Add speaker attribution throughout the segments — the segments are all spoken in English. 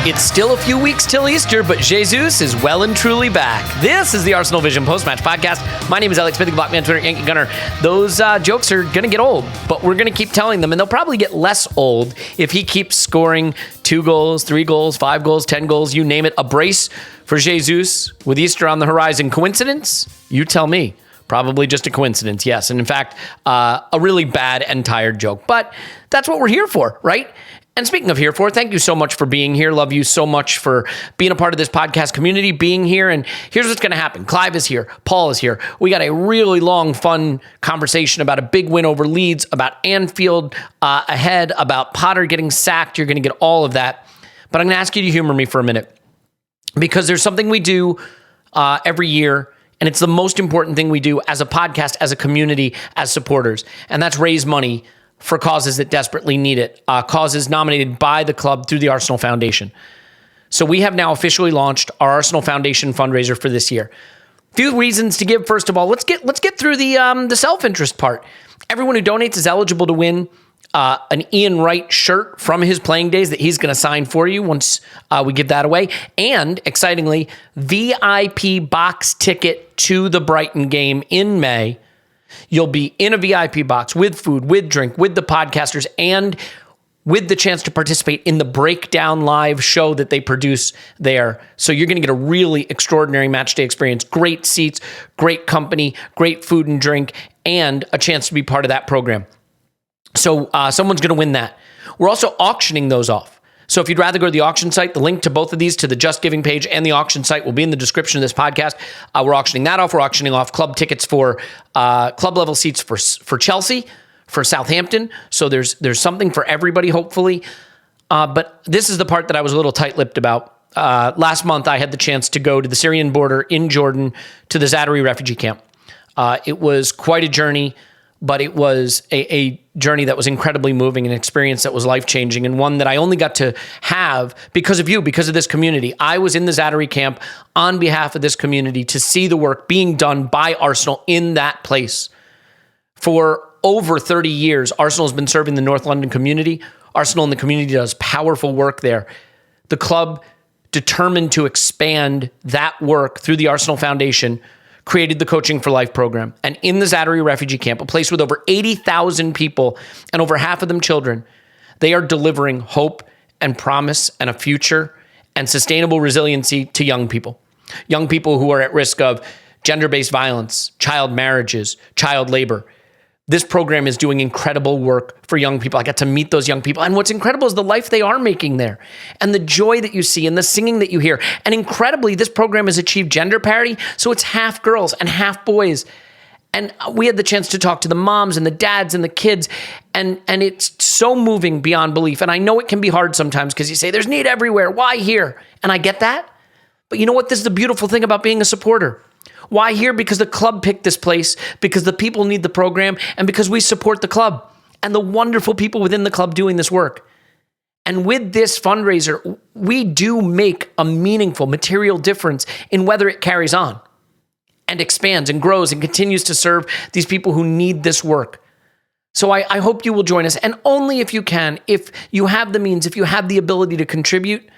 Speaker 1: It's still a few weeks till Easter, but Jesus is well and truly back. This is the Arsenal Vision Post-Match Podcast. My name is Alex Smith, Blockman, Twitter, Yankee Gunner. Those jokes are going to get old, but we're going to keep telling them, and they'll probably get less old if he keeps scoring 2 goals, 3 goals, 5 goals, 10 goals, you name it. A brace for Jesus with Easter on the horizon. Coincidence? You tell me. Probably just a coincidence, yes. And in fact, a really bad and tired joke. But that's what we're here for, right? And speaking of here for, thank you so much for being here. Love you so much for being a part of this podcast community, being here. And here's what's going to happen. Clive is here. Paul is here. We got a really long, fun conversation about a big win over Leeds, about Anfield ahead, about Potter getting sacked. You're going to get all of that. But I'm going to ask you to humor me for a minute, because there's something we do every year, and it's the most important thing we do as a podcast, as a community, as supporters, and that's raise money for causes that desperately need it, causes nominated by the club through the Arsenal Foundation. So we have now officially launched our Arsenal Foundation fundraiser for this year. A few reasons to give. First of all, let's get through the self-interest part. Everyone who donates is eligible to win an Ian Wright shirt from his playing days that he's going to sign for you once we give that away. And, excitingly, VIP box ticket to the Brighton game in May. You'll be in a VIP box with food, with drink, with the podcasters, and with the chance to participate in the breakdown live show that they produce there. So you're going to get a really extraordinary match day experience. Great seats, great company, great food and drink, and a chance to be part of that program. So someone's going to win that. We're also auctioning those off. So if you'd rather go to the auction site, the link to both of these, to the Just Giving page and the auction site, will be in the description of this podcast. We're auctioning that off. We're auctioning off club tickets for club level seats for Chelsea, for Southampton. So there's something for everybody, hopefully. But this is the part that I was a little tight-lipped about. Last month, I had the chance to go to the Syrian border in Jordan to the Zaatari refugee camp. It was quite a journey, but it was a journey that was incredibly moving, an experience that was life-changing, and one that I only got to have because of you, because of this community. I was in the Zaatari camp on behalf of this community to see the work being done by Arsenal in that place. For over 30 years, Arsenal has been serving the North London community. Arsenal in the community does powerful work there. The club, determined to expand that work through the Arsenal Foundation, created the Coaching for Life program. And in the Zaatari refugee camp, a place with over 80,000 people and over half of them children, they are delivering hope and promise and a future and sustainable resiliency to young people who are at risk of gender-based violence, child marriages, child labor. This program is doing incredible work for young people. I got to meet those young people. And what's incredible is the life they are making there and the joy that you see and the singing that you hear. And incredibly, this program has achieved gender parity. So it's half girls and half boys. And we had the chance to talk to the moms and the dads and the kids. And it's so moving beyond belief. And I know it can be hard sometimes because you say, there's need everywhere. Why here? And I get that. But you know what? This is the beautiful thing about being a supporter. Why here? Because the club picked this place, because the people need the program, and because we support the club and the wonderful people within the club doing this work. And with this fundraiser, we do make a meaningful material difference in whether it carries on and expands and grows and continues to serve these people who need this work. So I hope you will join us. And only if you can, if you have the means, if you have the ability to contribute.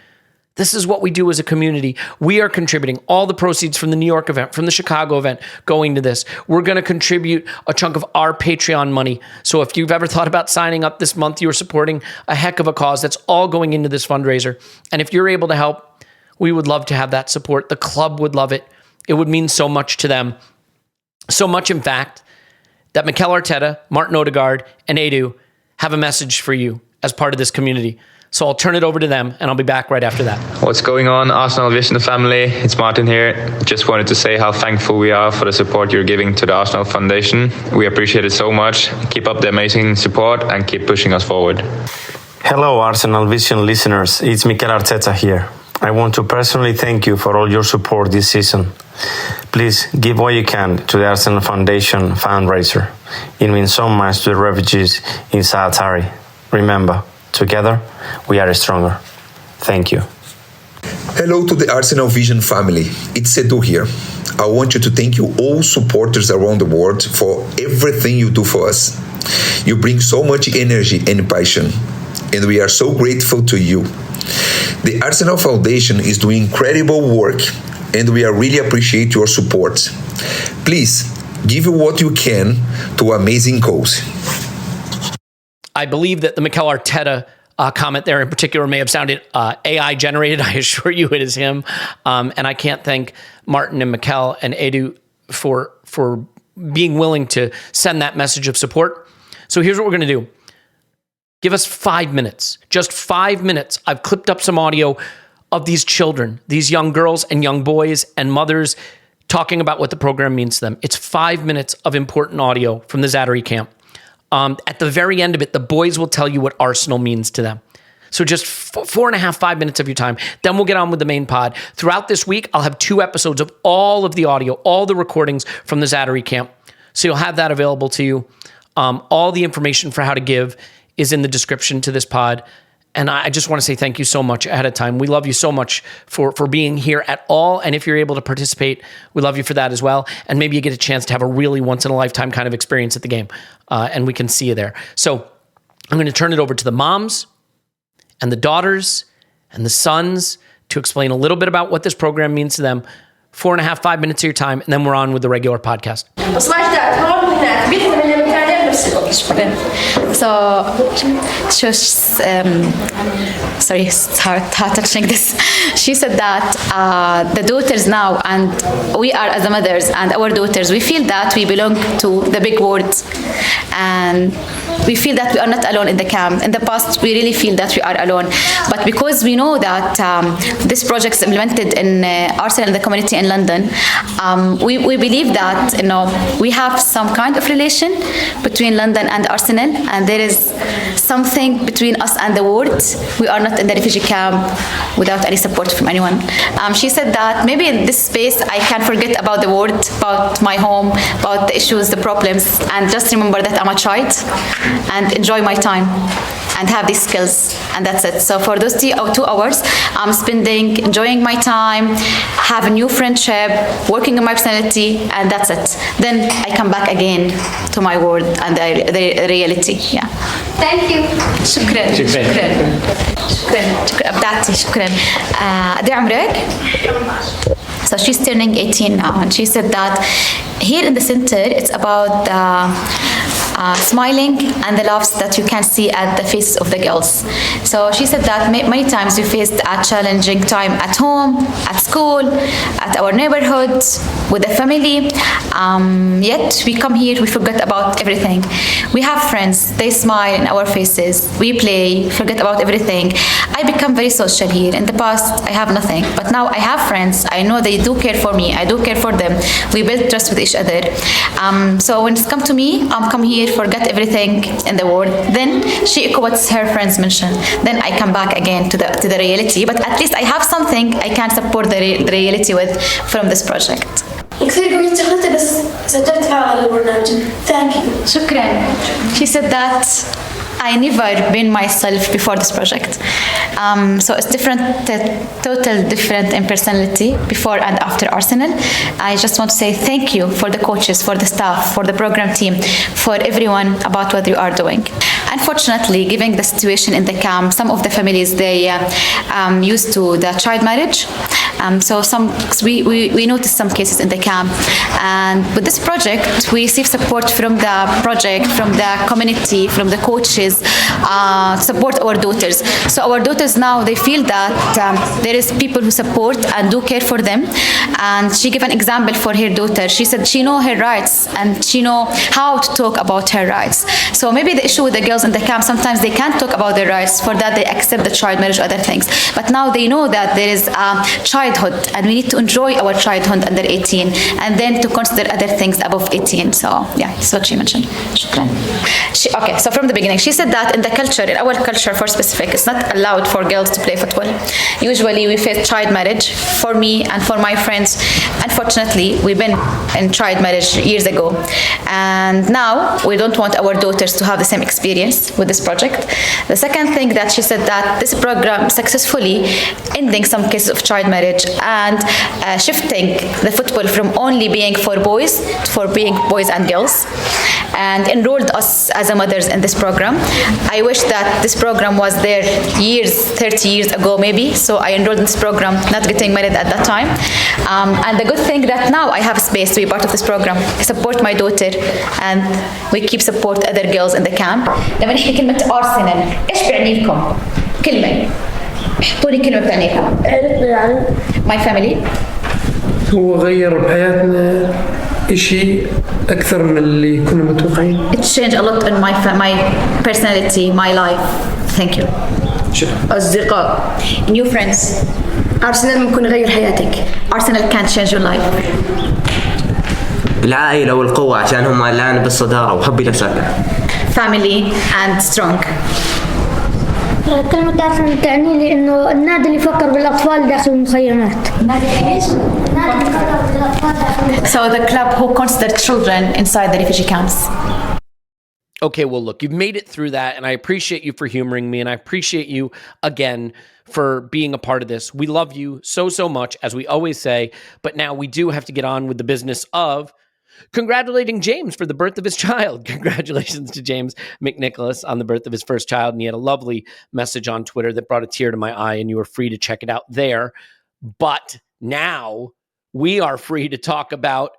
Speaker 1: This is what we do as a community. We are contributing all the proceeds from the New York event, from the Chicago event, going to this. We're going to contribute a chunk of our Patreon money. So if you've ever thought about signing up this month, you are supporting a heck of a cause. That's all going into this fundraiser. And if you're able to help, we would love to have that support. The club would love it. It would mean so much to them. So much, in fact, that Mikel Arteta, Martin Odegaard, and Edu have a message for you as part of this community. So I'll turn it over to them, and I'll be back right after that.
Speaker 2: What's going on, Arsenal Vision family? It's Martin here. Just wanted to say how thankful we are for the support you're giving to the Arsenal Foundation. We appreciate it so much. Keep up the amazing support and keep pushing us forward.
Speaker 3: Hello, Arsenal Vision listeners. It's Mikel Arteta here. I want to personally thank you for all your support this season. Please give what you can to the Arsenal Foundation fundraiser. It means so much to the refugees in Zaatari. Remember, together, we are stronger. Thank you.
Speaker 4: Hello to the Arsenal Vision family. It's Edu here. I want you to thank you all supporters around the world for everything you do for us. You bring so much energy and passion, and we are so grateful to you. The Arsenal Foundation is doing incredible work, and we really appreciate your support. Please give what you can to amazing cause.
Speaker 1: I believe that the Mikel Arteta comment there in particular may have sounded AI generated. I assure you it is him. And I can't thank Martin and Mikel and Edu for being willing to send that message of support. So here's what we're going to do. Give us 5 minutes, just 5 minutes. I've clipped up some audio of these children, these young girls and young boys and mothers talking about what the program means to them. It's 5 minutes of important audio from the Zatari camp. At the very end of it, the boys will tell you what Arsenal means to them. So just 4.5, 5 minutes of your time. Then we'll get on with the main pod. Throughout this week, I'll have 2 episodes of all of the audio, all the recordings from the Zatari camp. So you'll have that available to you. All the information for how to give is in the description to this pod. And I just want to say thank you so much ahead of time. We love you so much for being here at all. And if you're able to participate, we love you for that as well. And maybe you get a chance to have a really once-in-a-lifetime kind of experience at the game. And we can see you there. So I'm going to turn it over to the moms and the daughters and the sons to explain a little bit about what this program means to them. 4.5, 5 minutes of your time, and then we're on with the regular podcast.
Speaker 5: So sorry, it's hard touching this. She said that the daughters now, and we are as the mothers and our daughters, we feel that we belong to the big world, and we feel that we are not alone in the camp. In the past, we really feel that we are alone, but because we know that this project is implemented in Arsenal and the community in London, we believe that we have some kind of relation between London and Arsenal, and there is something between us and the world. We are not in the refugee camp without any support from anyone. She said that maybe in this space I can forget about the world, about my home, about the issues, the problems, and just remember that I'm a child and enjoy my time and have these skills, and that's it. So for those 2 hours, I'm spending enjoying my time, have a new friendship, working on my personality, and that's it. Then I come back again to my world and the reality. Yeah. Thank you. شكرا. أبدعتي. شكرا. قد إيه عمرك؟ So she's turning 18 now, and she said that here in the center, it's about smiling and the laughs that you can see at the faces of the girls. So she said that many times we faced a challenging time at home, at school, at our neighborhood, with the family. Yet we come here, we forget about everything. We have friends, they smile in our faces, we play, forget about everything. I become very social here. In the past, I have nothing, but now I have friends. I know they do care for me, I do care for them. We build trust with each other. So when it's come to me, I'm come here, forget everything in the world. Then she echo what her friends mentioned. Then I come back again to the reality. But at least I have something I can support the reality with from this project.
Speaker 6: كثير قوية شغلتي بس سجلت على البرنامج. Thank you.
Speaker 5: شكرا. She said that I never been myself before this project. So it's total different in personality before and after Arsenal. I just want to say thank you for the coaches, for the staff, for the program team, for everyone about what you are doing. Unfortunately, given the situation in the camp, some of the families, they used to the child marriage. So we noticed some cases in the camp. And with this project, we receive support from the project, from the community, from the coaches, support our daughters. So our daughters now, they feel that there is people who support and do care for them. And she gave an example for her daughter. She said she know her rights and she know how to talk about her rights. So maybe the issue with the girls in the camp, sometimes they can't talk about their rights. For that, they accept the child marriage, other things. But now they know that there is childhood, and we need to enjoy our childhood under 18, and then to consider other things above 18. So yeah, that's what she mentioned. Okay, so from the beginning, she said that in the culture, in our culture for specific, it's not allowed for girls to play football. Usually we face child marriage. For me and for my friends, unfortunately, we've been in child marriage years ago. And now we don't want our daughters to have the same experience with this project. The second thing that she said that this program successfully ending some cases of child marriage encourage, and shifting the football from only being for boys for being boys and girls, and enrolled us as a mothers in this program. I wish that this program was there 30 years ago maybe, so I enrolled in this program not getting married at that time. And the good thing that now I have space to be part of this program. I support my daughter and we keep support other girls in the camp. لما نحكي كلمة أرسنال إيش بيعني لكم؟ كلمة احطوا لي كلمة بتعنيها. My family.
Speaker 7: هو غير بحياتنا إشي أكثر من اللي كنا متوقعين.
Speaker 5: It changed a lot in my personality, my life. Thank you. أصدقاء. New friends.
Speaker 6: أرسنال ممكن يغير حياتك.
Speaker 5: Arsenal can change your life.
Speaker 8: العائلة والقوة عشان هم الآن بالصدارة وحبي لساكن.
Speaker 5: Family and strong.
Speaker 9: كلمة أرسنال تعني لي إنه النادي اللي يفكر بالأطفال داخل المخيمات.
Speaker 5: نادي إيش؟
Speaker 9: نادي يفكر بالأطفال داخل.
Speaker 5: So the club who consider children inside the refugee camps.
Speaker 1: Okay, well, look, you've made it through that, and I appreciate you for humoring me, and I appreciate you, again, for being a part of this. We love you so, so much, as we always say, but now we do have to get on with the business of congratulating James for the birth of his child. Congratulations to James McNicholas on the birth of his first child, and he had a lovely message on Twitter that brought a tear to my eye, and you were free to check it out there. But now we are free to talk about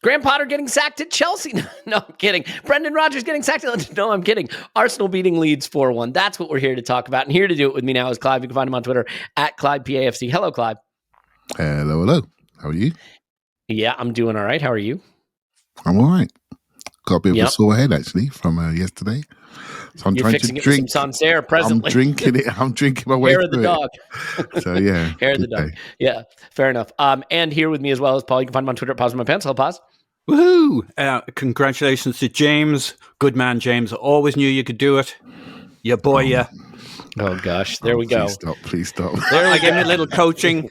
Speaker 1: Graham Potter getting sacked at Chelsea. No, I'm kidding. Brendan Rodgers getting sacked at... No, I'm kidding. Arsenal beating Leeds 4-1. That's what we're here to talk about. And here to do it with me now is Clive. You can find him on Twitter at ClivePAFC. Hello, Clive.
Speaker 10: Hello. How are you?
Speaker 1: Yeah, I'm doing all right. How are you?
Speaker 10: I'm all right. Got a bit of a sore head, actually, from yesterday. So I'm
Speaker 1: You're
Speaker 10: trying
Speaker 1: fixing
Speaker 10: to
Speaker 1: it
Speaker 10: drink.
Speaker 1: with some Sancerre presently.
Speaker 10: I'm drinking it. I'm drinking my way
Speaker 1: Hair
Speaker 10: through
Speaker 1: of the dog.
Speaker 10: So, yeah.
Speaker 1: Hair of the dog. Yeah, fair enough. And here with me as well is Paul. You can find him on Twitter at Pause in My Pants. Hello, Pause.
Speaker 11: Woohoo! Congratulations to James. Good man, James. Always knew you could do it. Yeah, boy, yeah.
Speaker 1: Oh, gosh. There we go.
Speaker 10: Please stop.
Speaker 11: There I gave him a little coaching.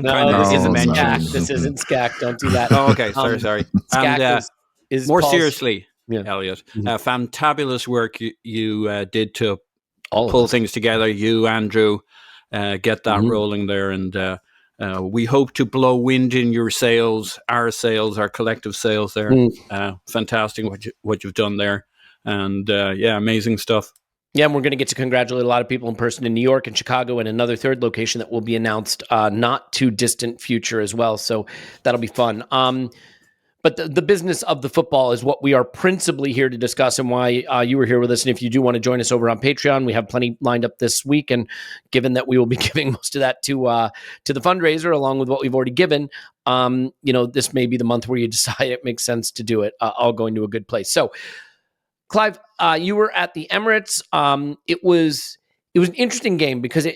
Speaker 1: No, this isn't SCAC. This isn't SCAC. Don't do that.
Speaker 11: Oh, okay. Sorry.
Speaker 1: SCAC is
Speaker 11: more
Speaker 1: Paul's,
Speaker 11: seriously,
Speaker 1: yeah.
Speaker 11: Elliot, fantabulous work you did to
Speaker 1: All
Speaker 11: pull things together. You, Andrew, get that rolling there. And we hope to blow wind in your sails, our collective sails there. Fantastic what you've done there. And amazing stuff.
Speaker 1: Yeah, and we're going to get to congratulate a lot of people in person in New York and Chicago and another third location that will be announced not too distant future as well. So that'll be fun. But the business of the football is what we are principally here to discuss and why you were here with us. And if you do want to join us over on Patreon, we have plenty lined up this week. And given that we will be giving most of that to the fundraiser, along with what we've already given, this may be the month where you decide it makes sense to do it, all going to a good place. So, Clive, you were at the Emirates. It was an interesting game because,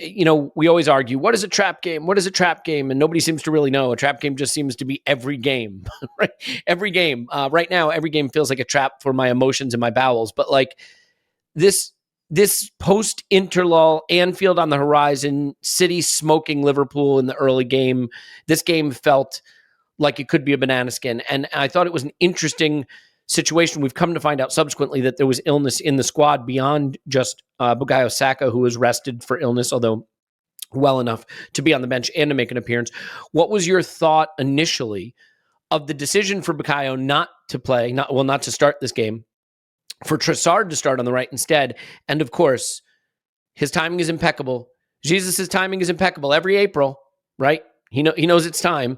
Speaker 1: we always argue, what is a trap game? What is a trap game? And nobody seems to really know. A trap game just seems to be every game, right? Every game. Right now, every game feels like a trap for my emotions and my bowels. But like this post-interlull, Anfield on the horizon, City smoking Liverpool in the early game, this game felt like it could be a banana skin. And I thought it was an interesting situation. We've come to find out subsequently that there was illness in the squad beyond just Bukayo Saka, who was rested for illness, although well enough to be on the bench and to make an appearance. What was your thought initially of the decision for Bukayo not to play, not to start this game, for Trossard to start on the right instead? And of course, his timing is impeccable. Jesus' timing is impeccable every April, right? He knows it's time.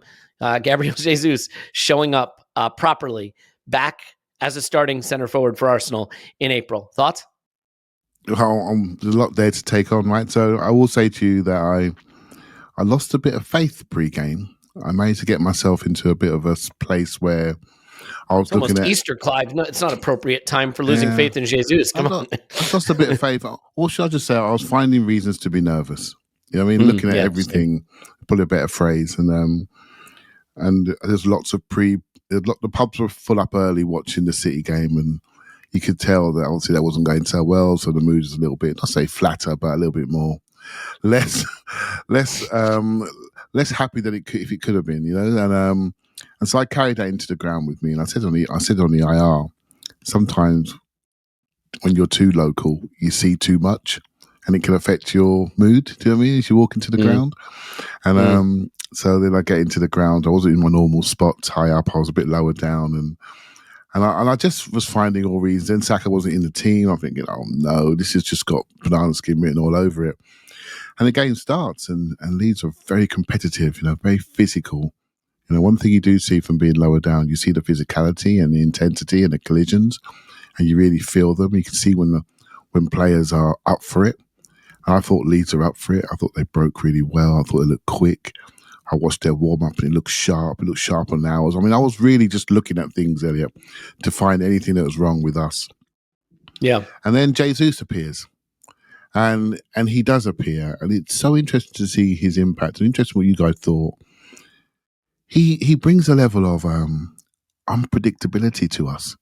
Speaker 1: Gabriel Jesus showing up properly back as a starting center forward for Arsenal in April. Thoughts?
Speaker 10: There's a lot there to take on, right? So I will say to you that I lost a bit of faith pre-game. I managed to get myself into a bit of a place where I was looking at
Speaker 1: Easter, Clive. No, it's not appropriate time for losing faith in Jesus. Come on.
Speaker 10: I lost a bit of faith. Or should I just say I was finding reasons to be nervous? You know what I mean? Looking at everything, probably a better phrase. And there's lots of the pubs were full up early watching the City game, and you could tell that obviously that wasn't going so well. So the mood is a little bit, not say flatter, but a little bit more less happy than if it could have been, And so I carried that into the ground with me, and I said on the IR, sometimes when you're too local, you see too much, and it can affect your mood. Do you know what I mean? As you walk into the ground, and so then I get into the ground. I wasn't in my normal spot, high up. I was a bit lower down, and I just was finding all reasons. Then Saka wasn't in the team. I'm thinking, oh no, this has just got banana skin written all over it. And the game starts, and Leeds are very competitive, very physical. One thing you do see from being lower down, you see the physicality and the intensity and the collisions, and you really feel them. You can see when players are up for it. And I thought Leeds are up for it. I thought they broke really well. I thought they looked quick. I watched their warm-up and it looked sharp. It looked sharper than ours. I mean, I was really just looking at things, Elliot, to find anything that was wrong with us.
Speaker 1: Yeah.
Speaker 10: And then Jesus appears. And he does appear. And it's so interesting to see his impact. And interesting what you guys thought. He brings a level of unpredictability to us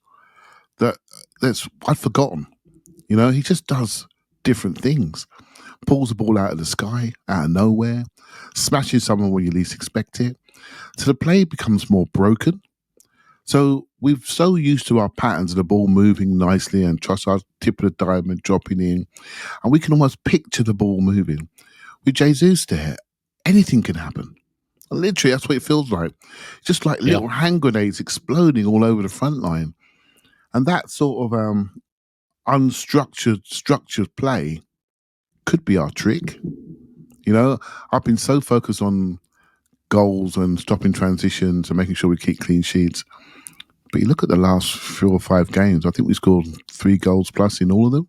Speaker 10: that's I'd forgotten. He just does different things. Pulls the ball out of the sky, out of nowhere, smashes someone when you least expect it. So the play becomes more broken. So we're so used to our patterns of the ball moving nicely and trust our tip of the diamond dropping in. And we can almost picture the ball moving. With Jesus there, anything can happen. Literally, that's what it feels like. Just like little hand grenades exploding all over the front line. And that sort of structured play could be our trick. I've been so focused on goals and stopping transitions and making sure we keep clean sheets. But you look at the last 4 or 5 games, I think we scored 3 goals plus in all of them.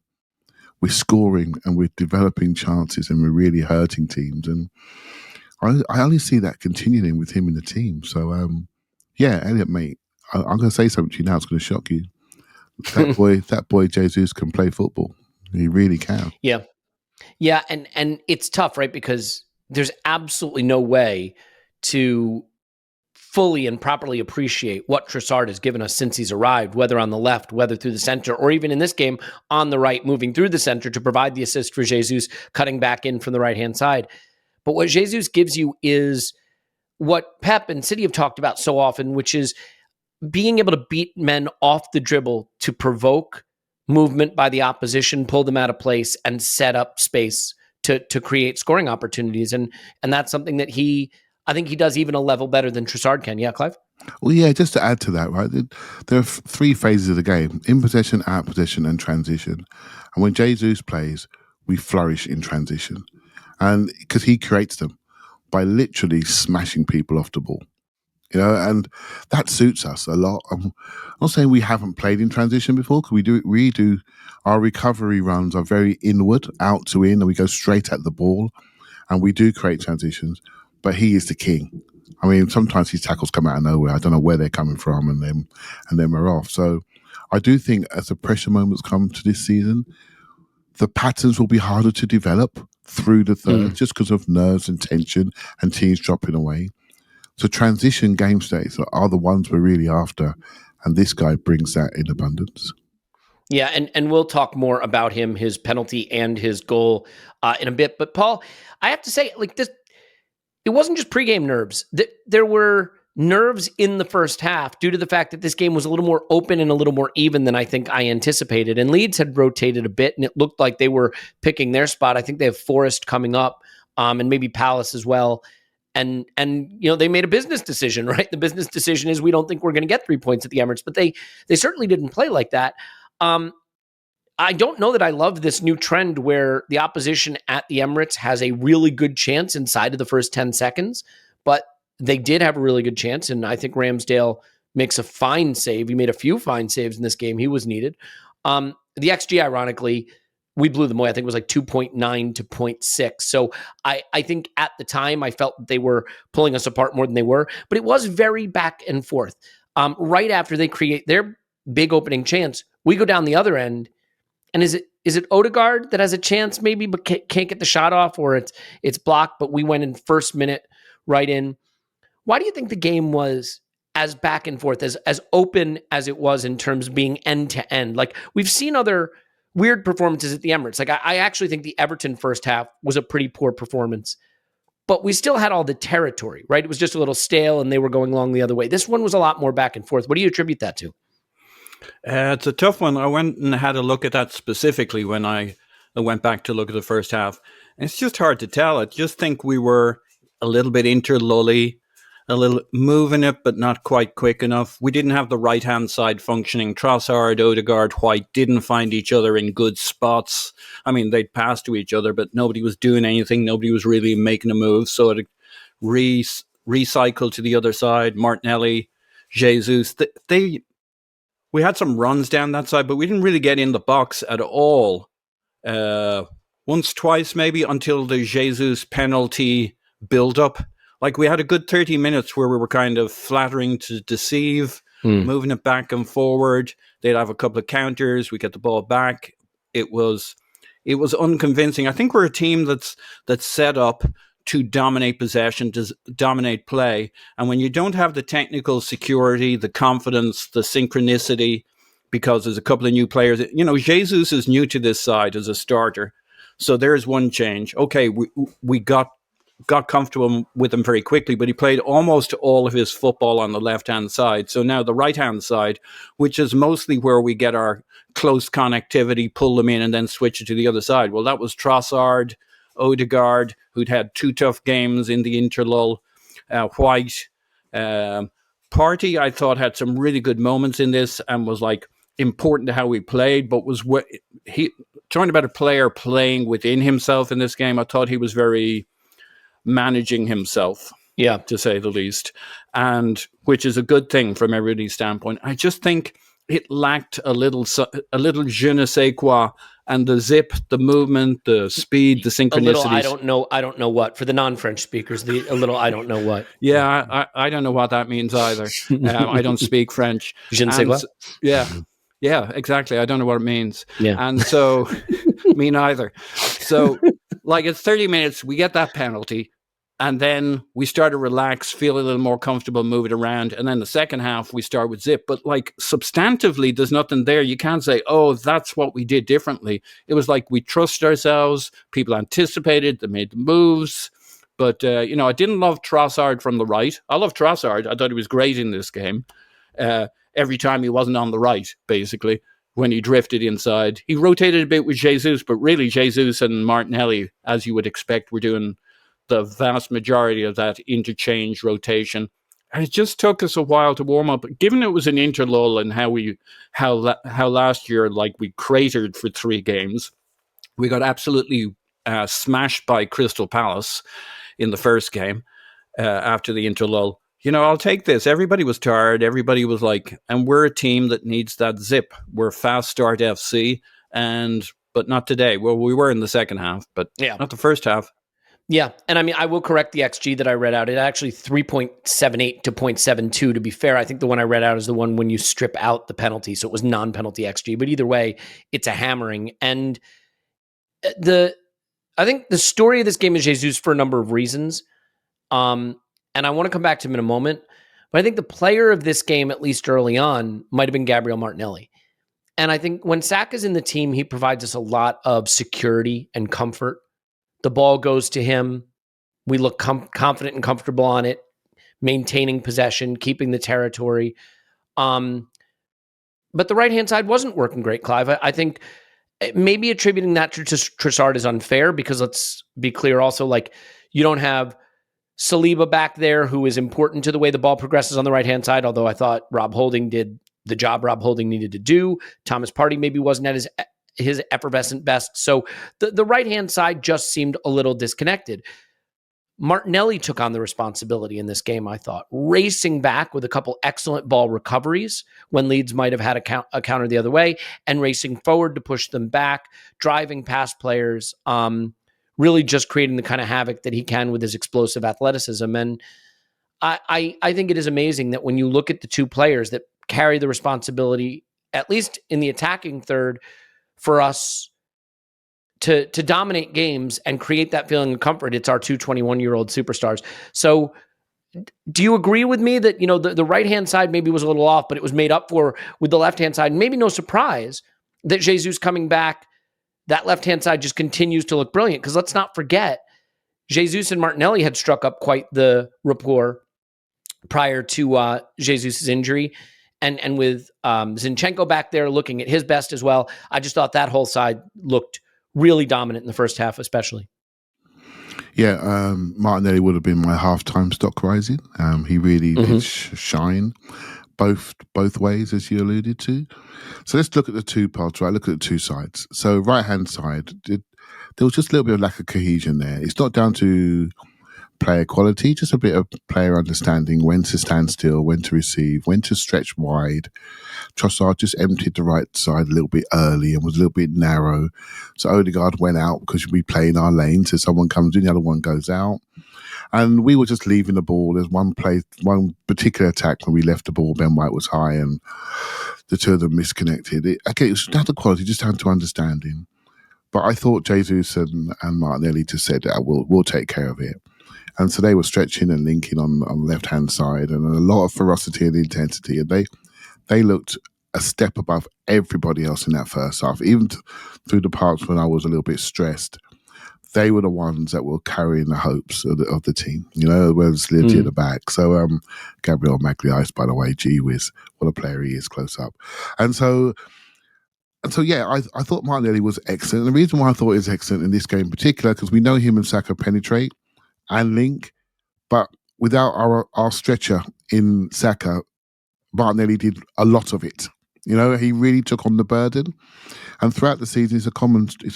Speaker 10: We're scoring and we're developing chances and we're really hurting teams. And I only see that continuing with him in the team. So, Elliot, mate, I'm going to say something to you now. It's going to shock you. That boy Jesus can play football. He really can.
Speaker 1: Yeah. Yeah, and it's tough, right? Because there's absolutely no way to fully and properly appreciate what Trossard has given us since he's arrived, whether on the left, whether through the center, or even in this game on the right, moving through the center to provide the assist for Jesus, cutting back in from the right-hand side. But what Jesus gives you is what Pep and City have talked about so often, which is being able to beat men off the dribble to provoke movement by the opposition, pull them out of place, and set up space to create scoring opportunities. And that's something that I think he does even a level better than Trossard can. Yeah, Clive?
Speaker 10: Well, yeah, just to add to that, right? There are 3 phases of the game: in possession, out possession, and transition. And when Jesus plays, we flourish in transition. And because he creates them by literally smashing people off the ball. And that suits us a lot. I'm not saying we haven't played in transition before, because we do. Our recovery runs are very inward, out to in, and we go straight at the ball, and we do create transitions. But he is the king. I mean, sometimes his tackles come out of nowhere. I don't know where they're coming from, and then we're off. So I do think as the pressure moments come to this season, the patterns will be harder to develop through the third, just because of nerves and tension and teams dropping away. So transition game states are the ones we're really after, and this guy brings that in abundance.
Speaker 1: Yeah, and we'll talk more about him, his penalty and his goal in a bit. But Paul, I have to say, like this, it wasn't just pregame nerves. There were nerves in the first half due to the fact that this game was a little more open and a little more even than I think I anticipated. And Leeds had rotated a bit, and it looked like they were picking their spot. I think they have Forest coming up, and maybe Palace as well. And they made a business decision, right? The business decision is we don't think we're going to get 3 points at the Emirates, but they certainly didn't play like that. I don't know that I love this new trend where the opposition at the Emirates has a really good chance inside of the first 10 seconds, but they did have a really good chance, and I think Ramsdale makes a fine save. He made a few fine saves in this game. He was needed. The XG, ironically, we blew them away. I think it was like 2.9 to 0.6. So I think at the time I felt that they were pulling us apart more than they were, but it was very back and forth. Right after they create their big opening chance, we go down the other end. And is it Odegaard that has a chance maybe, but can't get the shot off, or it's blocked, but we went in first minute right in. Why do you think the game was as back and forth, as open as it was in terms of being end to end? Like, we've seen other weird performances at the Emirates. Like, I actually think the Everton first half was a pretty poor performance, but we still had all the territory, right? It was just a little stale and they were going along the other way. This one was a lot more back and forth. What do you attribute that to?
Speaker 11: It's a tough one. I went and had a look at that specifically when I I went back to look at the first half. And it's just hard to tell. I just think we were a little bit interlully, a little moving it, but not quite quick enough. We didn't have the right-hand side functioning. Trossard, Odegaard, White didn't find each other in good spots. I mean, they'd pass to each other, but nobody was doing anything. Nobody was really making a move. So it recycled to the other side. Martinelli, Jesus, we had some runs down that side, but we didn't really get in the box at all. Once, twice, maybe, until the Jesus penalty build-up. Like, we had a good 30 minutes where we were kind of flattering to deceive, moving it back and forward. They'd have a couple of counters. We get the ball back. It was unconvincing. I think we're a team that's set up to dominate possession, to dominate play. And when you don't have the technical security, the confidence, the synchronicity, because there's a couple of new players, Jesus is new to this side as a starter. So there's one change. Okay, we got comfortable with him very quickly, but he played almost all of his football on the left-hand side. So now the right-hand side, which is mostly where we get our close connectivity, pull them in and then switch it to the other side. Well, that was Trossard, Odegaard, who'd had 2 tough games in the interlull, White. Partey, I thought, had some really good moments in this and was like important to how we played, but was talking about a player playing within himself in this game. I thought he was very managing himself, to say the least, and which is a good thing from everybody's standpoint. I just think it lacked a little je ne sais quoi, and the zip, the movement, the speed, the synchronicity.
Speaker 1: A little, I don't know what, for the non-French speakers, a little I don't know what.
Speaker 11: Yeah, I don't know what that means either. I don't speak French.
Speaker 1: Je ne sais quoi?
Speaker 11: Yeah, exactly. I don't know what it means.
Speaker 1: Yeah.
Speaker 11: And so, me neither. So, like, it's 30 minutes, we get that penalty, and then we start to relax, feel a little more comfortable, move it around. And then the second half, we start with zip. But, like, substantively, there's nothing there. You can't say, oh, that's what we did differently. It was like we trust ourselves. People anticipated. They made the moves. But, I didn't love Trossard from the right. I love Trossard. I thought he was great in this game. Every time he wasn't on the right, basically, when he drifted inside. He rotated a bit with Jesus, but really Jesus and Martinelli, as you would expect, were doing the vast majority of that interchange rotation. And it just took us a while to warm up. Given it was an interlull and how last year, like, we cratered for 3 games, we got absolutely smashed by Crystal Palace in the first game after the interlull. I'll take this. Everybody was tired. Everybody was like, and we're a team that needs that zip. We're fast start FC, but not today. Well, we were in the second half, but not the first half.
Speaker 1: Yeah, and I mean, I will correct the XG that I read out. It actually 3.78 to 0.72, to be fair. I think the one I read out is the one when you strip out the penalty, so it was non-penalty XG. But either way, it's a hammering. And I think the story of this game is Jesus for a number of reasons. And I want to come back to him in a moment. But I think the player of this game, at least early on, might have been Gabriel Martinelli. And I think when Saka's in the team, he provides us a lot of security and comfort. The ball goes to him. We look confident and comfortable on it, maintaining possession, keeping the territory. But the right-hand side wasn't working great, Clive. I think maybe attributing that to Trossard is unfair because let's be clear also, like, you don't have Saliba back there, who is important to the way the ball progresses on the right-hand side, although I thought Rob Holding did the job Rob Holding needed to do. Thomas Partey maybe wasn't at his effervescent best. So the right-hand side just seemed a little disconnected. Martinelli took on the responsibility in this game, I thought, racing back with a couple excellent ball recoveries when Leeds might have had a counter the other way, and racing forward to push them back, driving past players, really just creating the kind of havoc that he can with his explosive athleticism. And I think it is amazing that when you look at the 2 players that carry the responsibility, at least in the attacking third, for us to dominate games and create that feeling of comfort, it's our 2 21-year-old superstars. So do you agree with me that, the right-hand side maybe was a little off, but it was made up for with the left-hand side? Maybe no surprise that Jesus coming back, that left-hand side just continues to look brilliant. Because let's not forget, Jesus and Martinelli had struck up quite the rapport prior to Jesus' injury. And with Zinchenko back there looking at his best as well, I just thought that whole side looked really dominant in the first half, especially.
Speaker 10: Yeah, Martinelli would have been my half-time stock rising. He really did shine both ways, as you alluded to. So let's look at the two parts, right? Look at the two sides. So right-hand side, there was just a little bit of lack of cohesion there. It's not down to player quality, just a bit of player understanding when to stand still, when to receive, when to stretch wide. Trossard just emptied the right side a little bit early and was a little bit narrow. So Odegaard went out because we play in our lane. So someone comes in, the other one goes out. And we were just leaving the ball. There's one particular attack when we left the ball, Ben White was high and the two of them misconnected. It was down to quality, just down to understanding. But I thought Jesus and Martinelli just said, we'll take care of it. And so they were stretching and linking on the left-hand side, and a lot of ferocity and intensity. And they looked a step above everybody else in that first half. Even through the parts when I was a little bit stressed, they were the ones that were carrying the hopes of the team. You know, whereas Leeds at the back. So Gabriel Magliais, by the way, gee whiz, what a player he is close up. And so yeah, I thought Martinelli was excellent. And the reason why I thought he was excellent in this game in particular, because we know him and Saka penetrate and link, but without our stretcher in Saka, Martinelli did a lot of it. You know, he really took on the burden. And throughout the season, it's a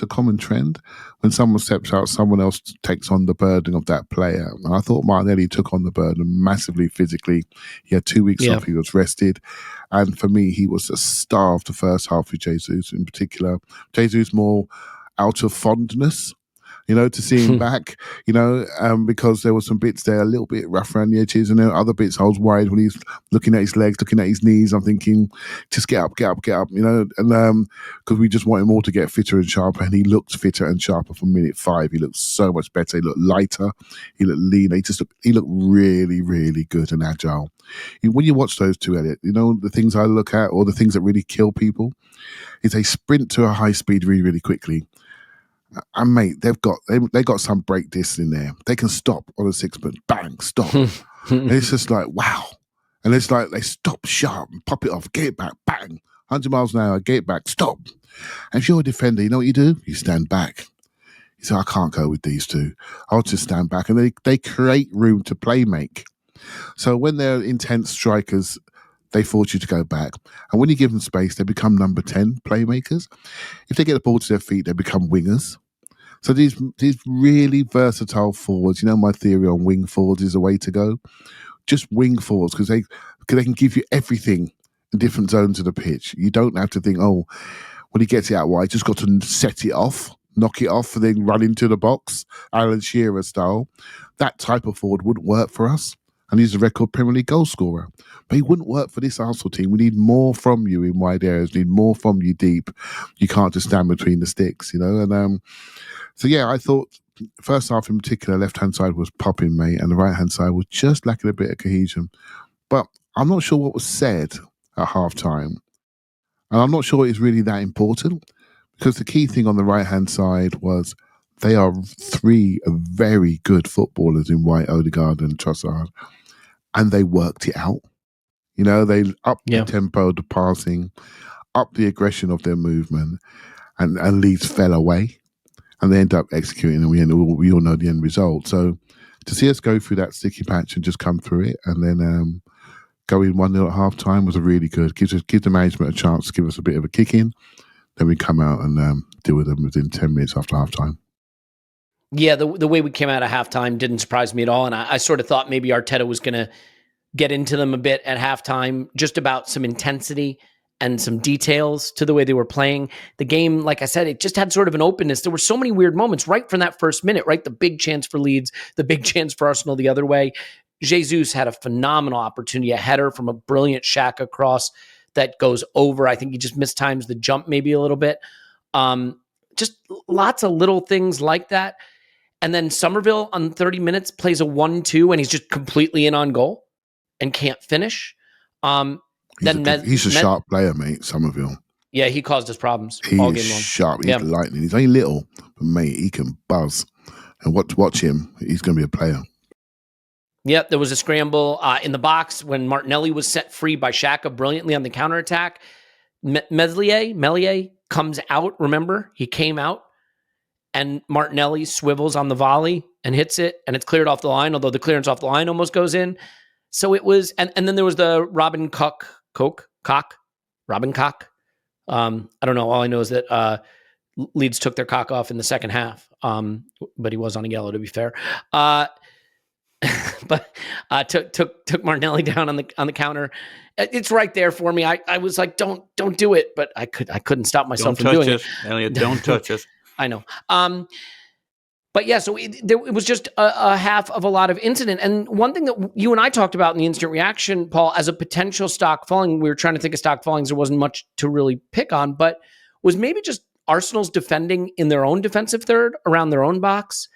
Speaker 10: common trend. When someone steps out, someone else takes on the burden of that player. And I thought Martinelli took on the burden massively physically. He had 2 weeks off. He was rested. And for me, he was a star of the first half with Jesus in particular. Jesus more out of fondness, you know, to see him back, you know, because there were some bits there a little bit rough around the edges, and there were other bits I was worried when he's looking at his legs, looking at his knees. I'm thinking, just get up, you know, and because we just want him all to get fitter and sharper, and he looked fitter and sharper from minute 5. He looked so much better. He looked lighter. He looked leaner. He looked really, really good and agile. When you watch those two, Elliot, you know, the things I look at, or the things that really kill people, is they sprint to a high speed really, really quickly. And mate, they got some break discs in there. They can stop on a 6-foot, bang, stop. And it's just like, wow. And it's like they stop sharp and pop it off, get it back, bang, 100 miles an hour, get it back, stop. And if you're a defender, you know what you do? You stand back. You say, I can't go with these two. I'll just stand back. And they create room to play make. So when they're intense strikers, they force you to go back. And when you give them space, they become number 10 playmakers. If they get the ball to their feet, they become wingers. So these really versatile forwards, you know, my theory on wing forwards is the way to go. Just wing forwards, because they can give you everything in different zones of the pitch. You don't have to think, oh, when he gets it out wide, just got to set it off, knock it off, and then run into the box, Alan Shearer style. That type of forward wouldn't work for us. And he's a record Premier League goal scorer. But he wouldn't work for this Arsenal team. We need more from you in wide areas. We need more from you deep. You can't just stand between the sticks, you know. And so, yeah, I thought first half in particular, left-hand side was popping, mate, and the right-hand side was just lacking a bit of cohesion. But I'm not sure what was said at half-time. And I'm not sure it's really that important, because the key thing on the right-hand side was they are 3 very good footballers in White, Odegaard and Trossard. And they worked it out. You know, they upped the tempo of the passing, upped the aggression of their movement, and Leeds fell away. And they end up executing, and we all know the end result. So to see us go through that sticky patch and just come through it, and then go in 1-0 at half time was a really good. Gives the management a chance to give us a bit of a kick in. Then we come out and deal with them within 10 minutes after half time.
Speaker 1: Yeah, the way we came out of halftime didn't surprise me at all. And I sort of thought maybe Arteta was going to get into them a bit at halftime, just about some intensity and some details to the way they were playing. The game, like I said, it just had sort of an openness. There were so many weird moments right from that first minute, right? The big chance for Leeds, the big chance for Arsenal the other way. Jesus had a phenomenal opportunity, a header from a brilliant Xhaka cross that goes over. I think he just mistimes the jump maybe a little bit. Just lots of little things like that. And then Somerville on 30 minutes plays a 1-2 and he's just completely in on goal and can't finish.
Speaker 10: He's a sharp player, mate, Somerville.
Speaker 1: Yeah, he caused us problems
Speaker 10: all game long. He's sharp. He's lightning. He's only little, but mate, he can buzz. And watch him. He's going to be a player.
Speaker 1: Yep, there was a scramble in the box when Martinelli was set free by Xhaka brilliantly on the counterattack. Meslier comes out, remember? He came out and Martinelli swivels on the volley and hits it, and it's cleared off the line, although the clearance off the line almost goes in. So it was, and then there was the Robin Koch. I don't know. All I know is that Leeds took their cock off in the second half, but he was on a yellow, to be fair. But took Martinelli down on the counter. It's right there for me. I was like, don't do it, but I couldn't stop myself from doing it.
Speaker 11: Elliot, don't touch it.
Speaker 1: I know. But yeah, so it was just a half of a lot of incident. And one thing that you and I talked about in the instant reaction, Paul, as a potential stock falling, we were trying to think of stock fallings. There wasn't much to really pick on, but was maybe just Arsenal's defending in their own defensive third around their own box.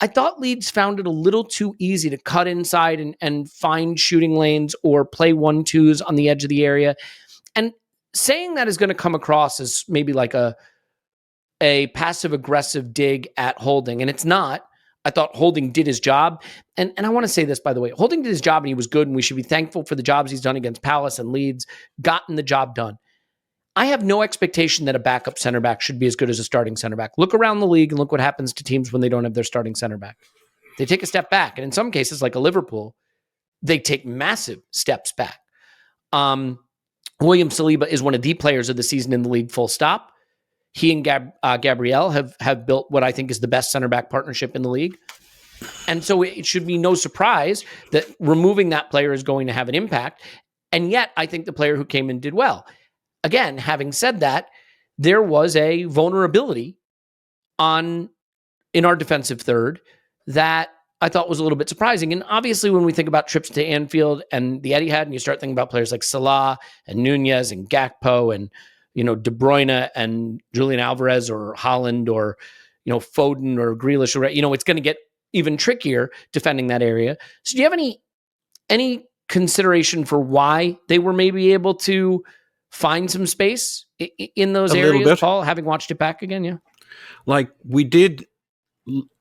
Speaker 1: I thought Leeds found it a little too easy to cut inside and find shooting lanes or play 1-2s on the edge of the area. And saying that is going to come across as maybe like a passive-aggressive dig at Holding, and it's not. I thought Holding did his job. And I want to say this, by the way. Holding did his job, and he was good, and we should be thankful for the jobs he's done against Palace and Leeds, gotten the job done. I have no expectation that a backup center back should be as good as a starting center back. Look around the league and look what happens to teams when they don't have their starting center back. They take a step back. And in some cases, like a Liverpool, they take massive steps back. William Saliba is one of the players of the season in the league, full stop. He and Gabriel have built what I think is the best center back partnership in the league. And so it should be no surprise that removing that player is going to have an impact. And yet, I think the player who came in did well. Again, having said that, there was a vulnerability in our defensive third that I thought was a little bit surprising. And obviously, when we think about trips to Anfield and the Etihad, and you start thinking about players like Salah and Nunez and Gakpo and De Bruyne and Julian Alvarez or Haaland or Foden or Grealish, or it's going to get even trickier defending that area. So, do you have any consideration for why they were maybe able to find some space in those areas, Paul, having watched it back again? Yeah.
Speaker 11: Like we did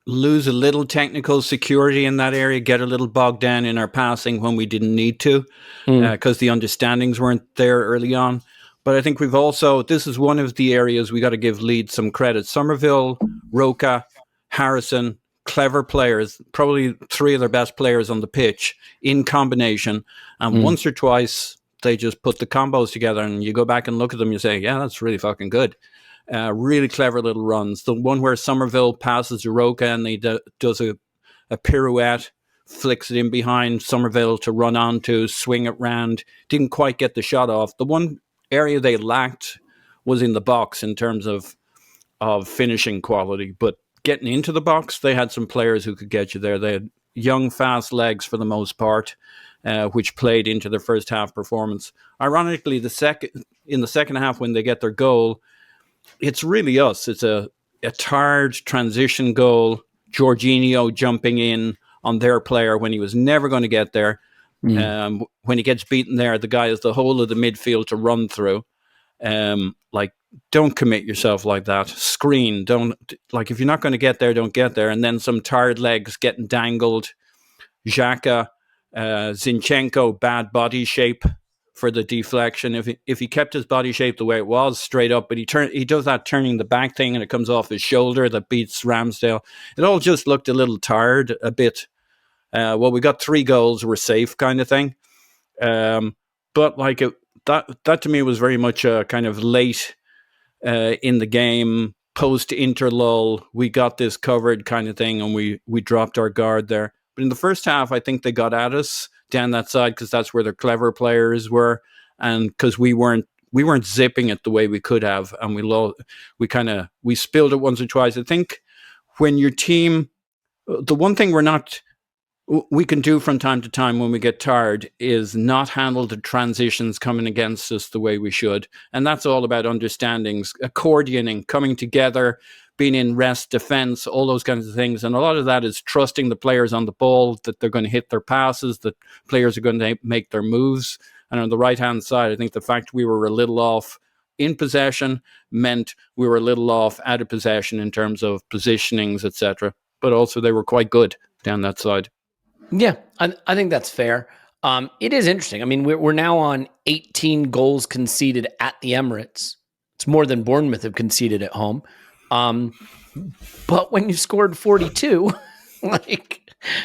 Speaker 11: lose a little technical security in that area, get a little bogged down in our passing when we didn't need to, because the understandings weren't there early on. But I think this is one of the areas we got to give Leeds some credit. Somerville, Roca, Harrison, clever players, probably three of their best players on the pitch in combination. And once or twice, they just put the combos together, and you go back and look at them, you say, yeah, that's really fucking good. Really clever little runs. The one where Somerville passes to Roca and he does a pirouette, flicks it in behind Somerville to run onto, swing it round. Didn't quite get the shot off. The one area they lacked was in the box in terms of finishing quality, but getting into the box, they had some players who could get you there. They had young, fast legs for the most part, which played into their first half performance. Ironically, in the second half when they get their goal, it's really us. It's a tired transition goal. Jorginho jumping in on their player when he was never going to get there. When he gets beaten there, the guy has the whole of the midfield to run through. Don't commit yourself like that. Screen. If you're not going to get there, don't get there. And then some tired legs getting dangled. Xhaka, Zinchenko, bad body shape for the deflection. If he kept his body shape the way it was, straight up, but he does that turning the back thing and it comes off his shoulder that beats Ramsdale. It all just looked a little tired, a bit. We got 3 goals, we're safe kind of thing. But that to me was very much a kind of late in the game, post-interlull, we got this covered kind of thing, and we dropped our guard there. But in the first half, I think they got at us down that side because that's where their clever players were, and because we weren't zipping it the way we could have, and we spilled it once or twice. I think when your team, the one thing we can do from time to time when we get tired is not handle the transitions coming against us the way we should. And that's all about understandings, accordioning, coming together, being in rest, defense, all those kinds of things. And a lot of that is trusting the players on the ball, that they're going to hit their passes, that players are going to make their moves. And on the right-hand side, I think the fact we were a little off in possession meant we were a little off out of possession in terms of positionings, etc. But also they were quite good down that side.
Speaker 1: Yeah, I think that's fair. It is interesting. I mean, we're now on 18 goals conceded at the Emirates. It's more than Bournemouth have conceded at home. But when you scored 42, like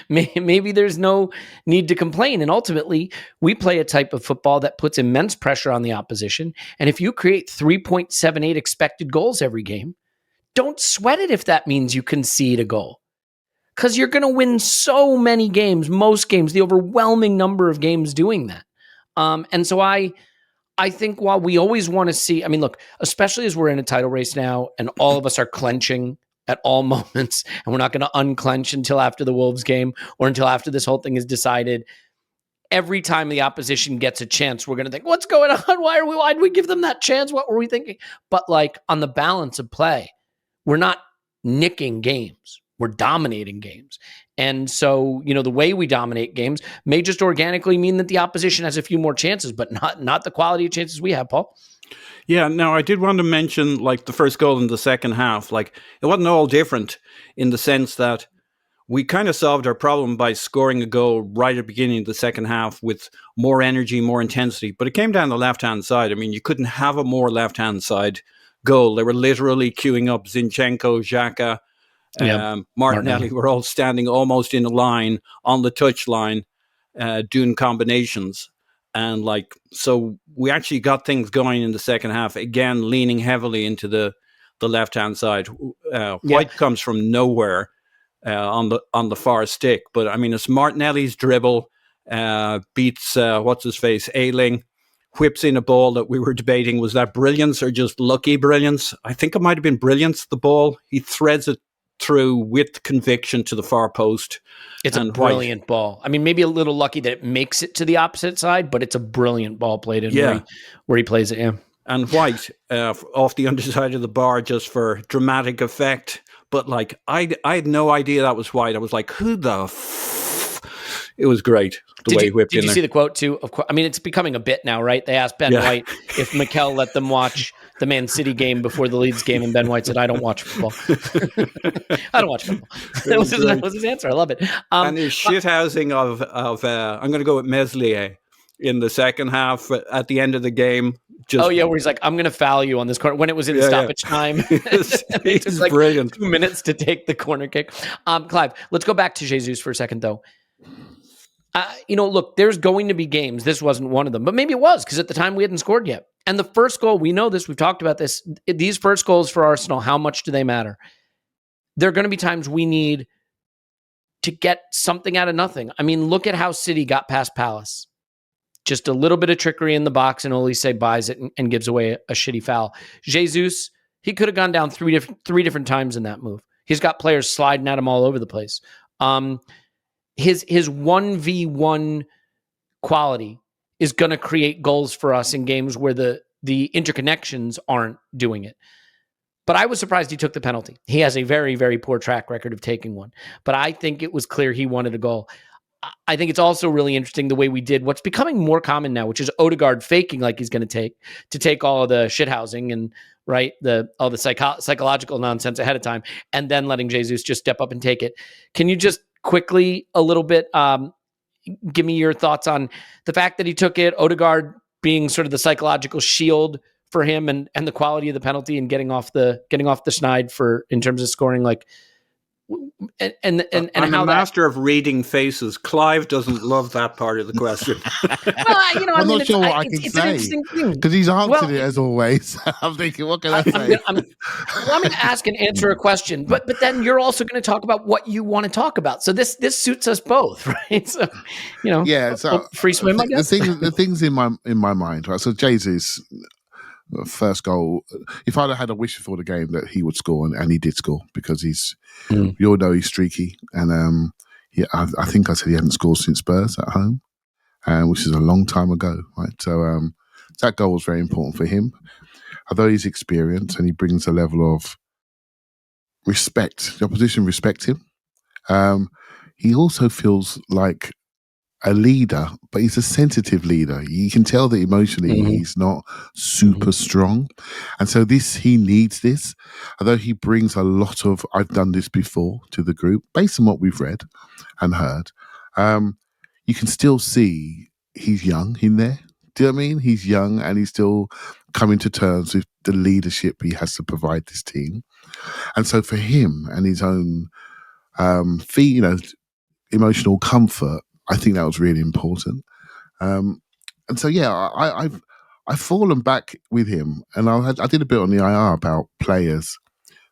Speaker 1: maybe there's no need to complain. And ultimately, we play a type of football that puts immense pressure on the opposition. And if you create 3.78 expected goals every game, don't sweat it if that means you concede a goal. Because you're going to win so many games, most games, the overwhelming number of games doing that. And so I think while we always want to see, I mean, look, especially as we're in a title race now and all of us are clenching at all moments, and we're not going to unclench until after the Wolves game or until after this whole thing is decided. Every time the opposition gets a chance, we're going to think, what's going on? Why did we give them that chance? What were we thinking? But like on the balance of play, we're not nicking games. We're dominating games. And so, the way we dominate games may just organically mean that the opposition has a few more chances, but not the quality of chances we have, Paul.
Speaker 11: Yeah, now I did want to mention like the first goal in the second half. Like it wasn't all different in the sense that we kind of solved our problem by scoring a goal right at the beginning of the second half with more energy, more intensity. But it came down the left-hand side. I mean, you couldn't have a more left-hand side goal. They were literally queuing up Zinchenko, Xhaka, Martinelli were all standing almost in a line on the touchline doing combinations. And so we actually got things going in the second half, again, leaning heavily into the left-hand side. White comes from nowhere on the far stick. But I mean, it's Martinelli's dribble beats, what's-his-face, Ayling, whips in a ball that we were debating. Was that brilliance or just lucky brilliance? I think it might have been brilliance, the ball. He threads it through with conviction to the far post.
Speaker 1: It's a brilliant ball. I mean, maybe a little lucky that it makes it to the opposite side, but it's a brilliant ball played in where he plays it. Yeah.
Speaker 11: And White off the underside of the bar just for dramatic effect. But I had no idea that was White. I was like, who the It was great the way he whipped in there.
Speaker 1: Did you see the quote too? Of course, I mean, it's becoming a bit now, right? They asked Ben White if Mikel let them watch the Man City game before the Leeds game, and Ben White said, "I don't watch football. I don't watch football." That was his answer. I love it.
Speaker 11: And his shithousing of I'm going to go with Meslier in the second half at the end of the game.
Speaker 1: Where he's like, I'm going to foul you on this corner when it was in stoppage time. It took
Speaker 11: brilliant.
Speaker 1: 2 minutes to take the corner kick. Clive, let's go back to Jesus for a second, though. Look, there's going to be games. This wasn't one of them, but maybe it was because at the time we hadn't scored yet. And the first goal, we know this, we've talked about this. These first goals for Arsenal, how much do they matter? There are going to be times we need to get something out of nothing. I mean, look at how City got past Palace. Just a little bit of trickery in the box, and Olise buys it and gives away a shitty foul. Jesus, he could have gone down three different times in that move. He's got players sliding at him all over the place. His 1v1 quality is going to create goals for us in games where the interconnections aren't doing it. But I was surprised he took the penalty. He has a very, very poor track record of taking one. But I think it was clear he wanted a goal. I think it's also really interesting the way we did what's becoming more common now, which is Odegaard faking like he's going to take all of the shithousing and all the psychological nonsense ahead of time, and then letting Jesus just step up and take it. Can you just quickly a little bit give me your thoughts on the fact that he took it, Odegaard being sort of the psychological shield for him, and the quality of the penalty and getting off the schneid for in terms of scoring, and
Speaker 11: I'm
Speaker 1: how
Speaker 11: a master of reading faces. Clive doesn't love that part of the question.
Speaker 10: I'm not sure what I can say because he's answered it as always. I'm thinking, what can I say?
Speaker 1: I'm going to ask and answer a question, but then you're also going to talk about what you want to talk about. So this suits us both, right? So so free swim. I guess
Speaker 10: the things in my mind, right? So Jesus. First goal. If I'd have had a wish before the game that he would score, and he did score because we all know he's streaky, and I think I said he hadn't scored since Spurs at home, which is a long time ago, right? So that goal was very important for him. Although he's experienced and he brings a level of respect, the opposition respect him. He also feels like a leader, but he's a sensitive leader. You can tell that emotionally he's not super strong. And so he needs this. Although he brings a lot of, I've done this before to the group, based on what we've read and heard, you can still see he's young in there. Do you know what I mean? He's young and he's still coming to terms with the leadership he has to provide this team. And so for him and his own emotional comfort, I think that was really important. And so, yeah, I've fallen back with him, and I did a bit on the IR about players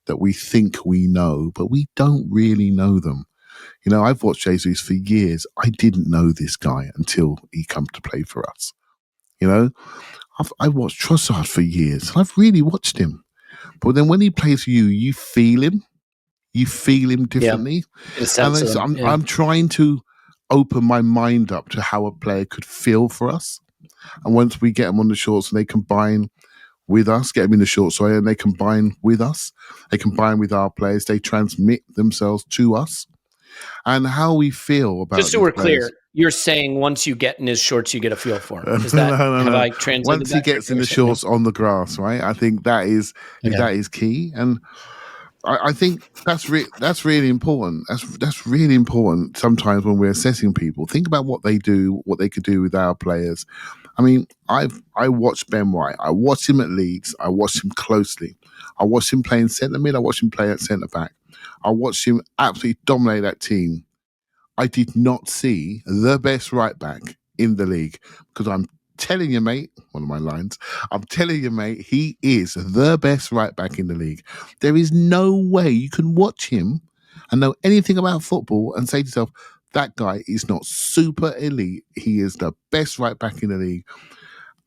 Speaker 10: that we think we know, but we don't really know them. I've watched Jesus for years. I didn't know this guy until he come to play for us. I've watched Trossard for years. I've really watched him. But then when he plays for you, you feel him. You feel him differently. And I'm trying to open my mind up to how a player could feel for us. And once we get them on the shorts and they combine with us, get them in the shorts, and they combine with us, they combine with our players, they transmit themselves to us. And how we feel about
Speaker 1: just so we're clear, you're saying once you get in his shorts, you get a feel for him. Is that
Speaker 10: no.
Speaker 1: have I translated
Speaker 10: once he gets in the shorts on the grass, right? I think that is key, and I think that's really important. That's really important. Sometimes when we're assessing people, think about what they do, what they could do with our players. I mean, I watched Ben White. I watched him at Leeds. I watched him closely. I watched him play in centre mid. I watched him play at centre back. I watched him absolutely dominate that team. I did not see the best right back in the league, because I'm telling you, mate, one of my lines, I'm telling you, mate, he is the best right back in the league. There is no way you can watch him and know anything about football and say to yourself, that guy is not super elite. He is the best right back in the league.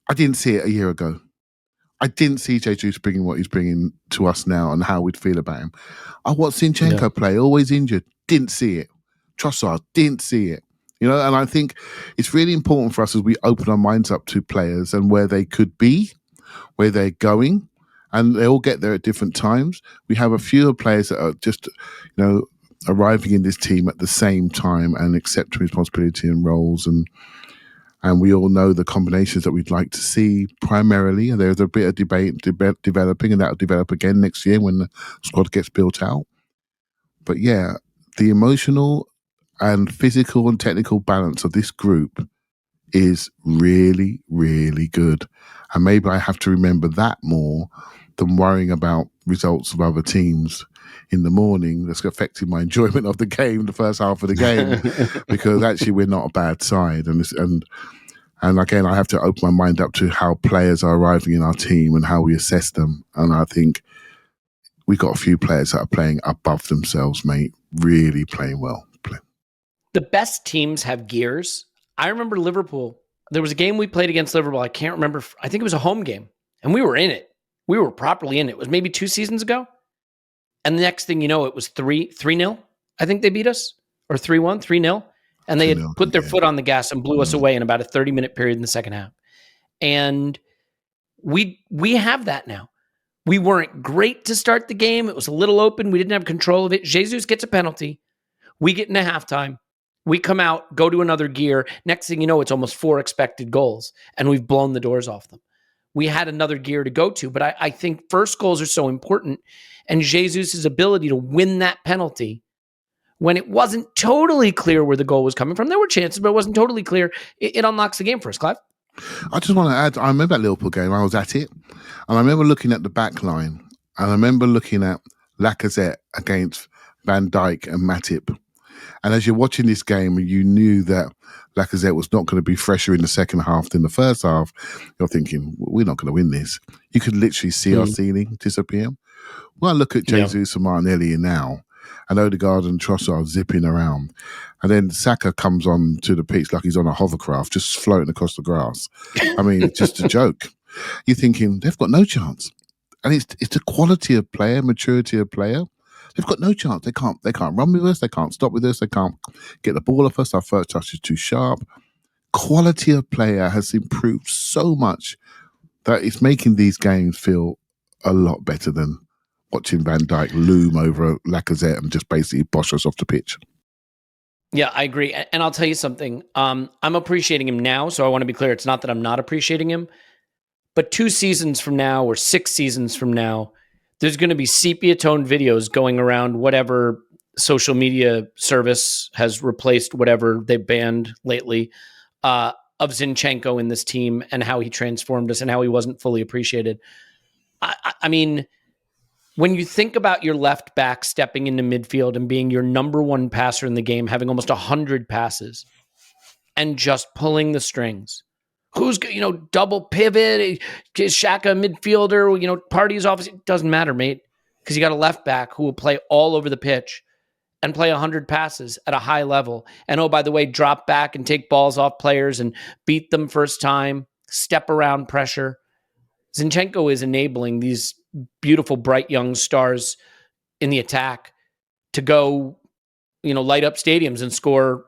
Speaker 10: I didn't see it a year ago. I didn't see Jesus bringing what he's bringing to us now and how we'd feel about him. I watched Zinchenko play, always injured, didn't see it. Trossard, didn't see it. And I think it's really important for us as we open our minds up to players and where they could be, where they're going, and they all get there at different times. We have a few players that are just, arriving in this team at the same time and accepting responsibility and roles, and we all know the combinations that we'd like to see primarily. And there's a bit of debate developing, and that'll develop again next year when the squad gets built out. But yeah, the emotional and physical and technical balance of this group is really, really good. And maybe I have to remember that more than worrying about results of other teams in the morning. That's affecting my enjoyment of the game, the first half of the game, because actually we're not a bad side. And again, I have to open my mind up to how players are arriving in our team and how we assess them. And I think we've got a few players that are playing above themselves, mate, really playing well.
Speaker 1: The best teams have gears. I remember Liverpool. There was a game we played against Liverpool. I can't remember. I think it was a home game. And we were in it. We were properly in it. It was maybe 2 seasons ago. And the next thing you know, it was 3-0. I think they beat us. Or 3-1, 3-0. And they had put their foot on the gas and blew us away in about a 30-minute period in the second half. And we have that now. We weren't great to start the game. It was a little open. We didn't have control of it. Jesus gets a penalty. We get into halftime. We come out, go to another gear. Next thing you know, it's almost 4 expected goals, and we've blown the doors off them. We had another gear to go to, but I think first goals are so important, and Jesus' ability to win that penalty when it wasn't totally clear where the goal was coming from. There were chances, but it wasn't totally clear. It unlocks the game for us, Clive.
Speaker 10: I just want to add, I remember that Liverpool game, I was at it, and I remember looking at the back line, and I remember looking at Lacazette against Van Dijk and Matip. And as you're watching this game, you knew that Lacazette was not going to be fresher in the second half than the first half. You're thinking, we're not going to win this. You could literally see our ceiling disappear. Well, I look at Jesus and Martinelli now, and Odegaard and Trossard zipping around. And then Saka comes on to the pitch like he's on a hovercraft, just floating across the grass. I mean, it's just a joke. You're thinking, they've got no chance. And it's the quality of player, maturity of player. They've got no chance. They can't run with us. They can't stop with us. They can't get the ball off us. Our first touch is too sharp. Quality of player has improved so much that it's making these games feel a lot better than watching Van Dijk loom over Lacazette and just basically bosh us off the pitch.
Speaker 1: Yeah, I agree. And I'll tell you something. I'm appreciating him now, so I want to be clear. It's not that I'm not appreciating him. But 2 seasons from now or 6 seasons from now, there's going to be sepia-toned videos going around whatever social media service has replaced whatever they've banned lately of of Zinchenko in this team and how he transformed us and how he wasn't fully appreciated. I mean, when you think about your left back stepping into midfield and being your number one passer in the game, having almost 100 passes and just pulling the strings, who's, double pivot, is Xhaka a midfielder, Partey's obviously, it doesn't matter, mate, because you got a left back who will play all over the pitch and play 100 passes at a high level. And oh, by the way, drop back and take balls off players and beat them first time, step around pressure. Zinchenko is enabling these beautiful, bright young stars in the attack to go, light up stadiums and score